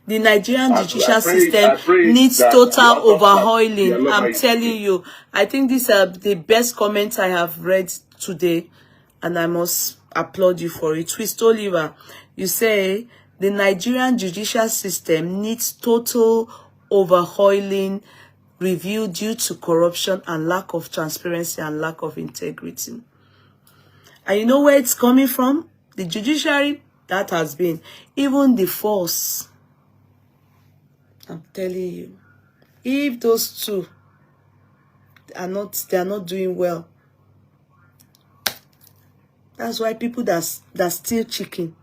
The Nigerian judicial system needs total overhauling. I'm telling you. I think these are the best comments I have read today, and I must applaud you for it. Twist Oliver, you say the Nigerian judicial system needs total overhauling, review due to corruption and lack of transparency and lack of integrity. And you know where it's coming from? The judiciary, that has been. Even the force. I'm telling you. If those two they are not doing well. That's why people that steal chicken,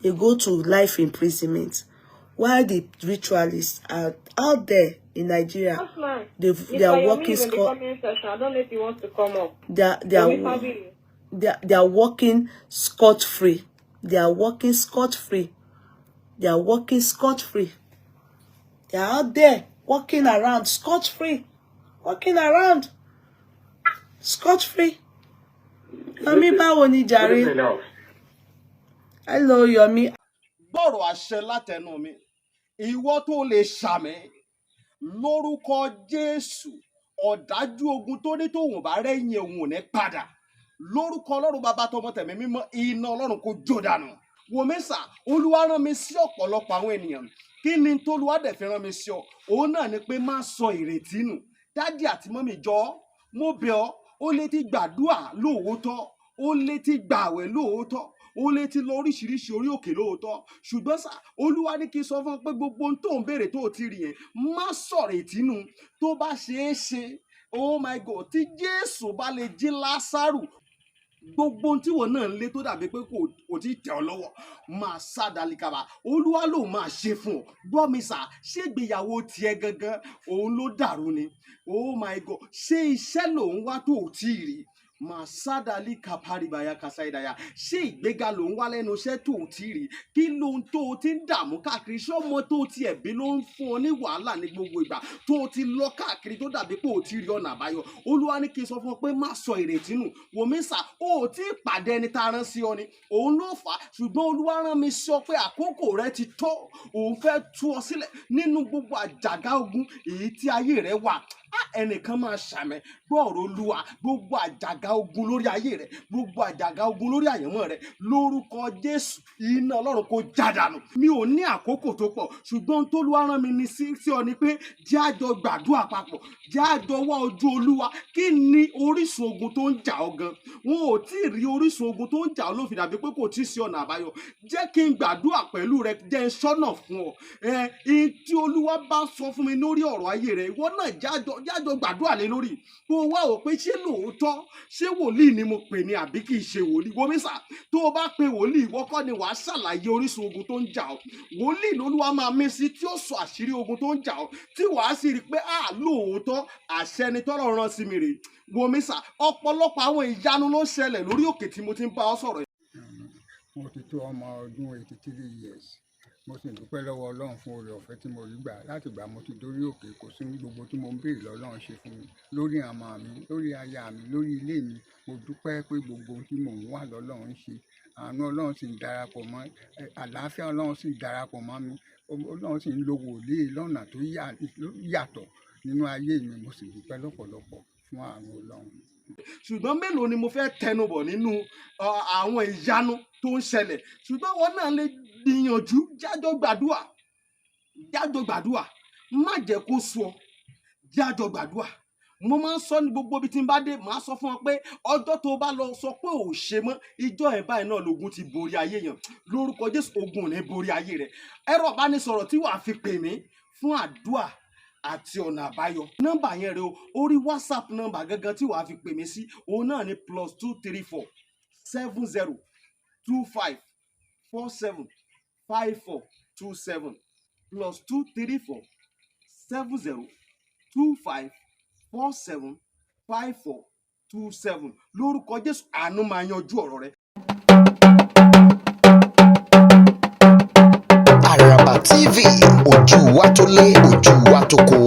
they go to life imprisonment. While the ritualists are out there in Nigeria, they are working scot. I don't know if he wants to come up. They are working scot-free. They are working scot-free. They are working scot-free. They are out there walking around scot-free. Walking around scot-free. Yomi báwo ni jàre? Hello Yomi. Gbọ́rọ̀ àṣẹ látẹnu mi. Ìwọ tó lè ṣàmì lórúkọ Jésù. Ọ̀dájú ogun tó ní tóun bá rẹ́yìn òun ò ní padà. Lórúkọ Ọlọ́run bàbá tọmọ tẹ̀mí mímọ́ iná Ọlọ́run kó jó dànù. Wòmísà Olúwa rán mi sí ọ̀pọ̀lọpọ̀ àwọn ènìyàn. Kí ni t'Olúwa dẹ̀ fi rán mi sí ọ? Òun náà ni pé má sọ ìrètí nù. Dádì àti mọ́mì jọ̀ọ́, mo bẹ̀ ọ́, ó lè ti gbàdúrà lóòótọ́, ó lè ti gbààwẹ̀ lóòótọ́, ó lè ti lọ oríṣiríṣi orí òkè lóòótọ́. Ṣùgbọ́n sà, Olúwa ní kí n sọ fún ọ pé gbogbo ohun tó ń béèrè tó ti rí yẹn, má sọ ìrètí nù. Tó bá ṣeé ṣe, oh my God, tí Jésù bá lè jí Lásárù, gbogbo ohun tí wọn náà ń lé tó dàbí pé kò tí ì tẹ̀ ọ́ lọ́wọ́ máa sá dalikaba. Olúwa ló máa ṣe fún ọ. Gbọ́ mi sà, ṣé ìgbéyàwó tiẹ̀ gangan òun ló dàrú ni? Oh my God, ṣé iṣẹ́ lòun wá tó ò tí ì rí? Masadali kaparibaya kasaidaya. Ṣé ìgbéga ló ń wá lẹ́nu iṣẹ́ tó ti rí? Kí ló ń tó o ti ń dààmú káàkiri? Ṣé ọmọ tó ti ẹ̀bí ló ń fún ọ ní wàhálà ní gbogbo ìgbà tó o ti lọ káàkiri tó dàbí pé o ti rí ọ̀nà àbáyọ? Olúwa ní kí n sọ fún ọ pé má sọ ìrètí nù. Wòmísà, o ò tí ì pàdé ẹni tá a rán sí ọ ni. Òun ló fà á. Ṣùgbọ́n Olúwa rán mi sọ pé àkókò rẹ ti tó. Òun fẹ́ tú ọ sílẹ̀ nínú gbogbo àjàgà ogun èyí tí ayé rẹ wà. ẹnìkan máa ṣàmẹ gbọ́ọ̀rọ̀ olúwa gbogbo àjàgà ogun lórí ayé rẹ gbogbo àjàgà ogun lórí àyànmọ́ rẹ lórúkọ Jésù iná Ọlọ́run kó jádànù. Mi ò ní àkókò tó pọ̀ ṣùgbọ́n tó Olúwa rán mi ní sí ọ ni pé jẹ́ a jọ gbàdúrà papọ̀ jẹ́ a jọ wá ojú Olúwa. Kí ni orísun ogun tó ń jà ọ́ gan? Wọn ò tí ì rí orísun ogun tó ń jà ọ́ ló fi dàbí pé kò tí ì sí ọ̀nà àbáyọ. Jẹ́ kí n gbàdúrà pẹ̀lú rẹ jẹ́ n ṣọ́nà fún ọ. Tí Olúwa bá sọ fún mi lórí ọ̀rọ̀ ayé rẹ ìwọ náà jájọ gbàdúrà lé lórí kó o wá wò pé ṣé lóòótọ́ ṣé wòlíì ni mo pè ní àbí kì í ṣe wòlíì. Gómìsà tó o bá pe wòlíì ìwọ kọ́ ni wàá ṣàlàyé orísun ogun tó ń jà ọ́. Wòlíì lolúwa máa mí sí tí ó sọ àṣírí ogun tó ń jà ọ́ tí wàá sì rí i pé lóòótọ́ àṣẹ ni tọ́lọ́run rán sí mi rèé. Gómìsà ọ̀pọ̀lọpọ̀ àwọn ìyanu ló ń ṣẹlẹ̀ lórí òkè tí mo ti ń bá ọ sọ̀rọ̀. Mo ti tó ọmọ ọdún 83 years mo sì dúpẹ́ lọ́wọ́ Ọlọ́run fún oore ọ̀fẹ́ tí mo rí gbà láti gbà mo ti dórí òkè kò sí gbogbo tí mo ń béèrè lọ́lọ́run ṣe fún mi lórí àmọ́ mi lórí aya mi lórí ilé mi. Mo dúpẹ́ pé gbogbo ohun tí mò ń wà lọ́lọ́run ṣe àánú Ọlọ́run sì ń darapọ̀ mọ́ àlàáfíà Ọlọ́run sì ń darapọ̀ mọ́ mi Ọlọ́run sì ń lo wòlíì lọ́nà tó yàtọ̀ nínú ayé mi. Mo sì dúpẹ́ lọ́pọ̀lọpọ̀ fún àánú Ọlọ́run. Ṣùgbọ́n mélòó ni mo fẹ́ tẹnubọ̀ nínú àwọn ìyanu tó ń ṣẹlẹ̀ ṣùgbọ́n wọn náà lè gbìyànjú jájọ gbàdúrà má jẹ́ kó sú ọ jájọ gbàdúrà. Mo máa ń sọ ní gbogbo ibi tí n bá dé màá sọ fún ọ pé ọjọ́ tó bá lọ sọ pé ò ṣe mọ́ ìjọ ẹ̀ báyìí náà lógun ti borí ayé yẹn lórúkọ Jésù ogun ò ní borí ayé rẹ. Ẹ̀rọ ìbánisọ̀rọ̀ tí wàá fi pè mí fún àdúrà àti ọ̀nà àbáyọ nọ́mbà yẹn rẹ o orí WhatsApp nọ́mbà gangan tí wàá fi pè mí sí òun náà ni +234 70 25 47 5427 +234 70 25 47 5427 lórúkọ Jésù àánú máa yanjú ọ̀rọ̀ rẹ. Àràbà TV ojú wa tó lé ojú wa tó kó.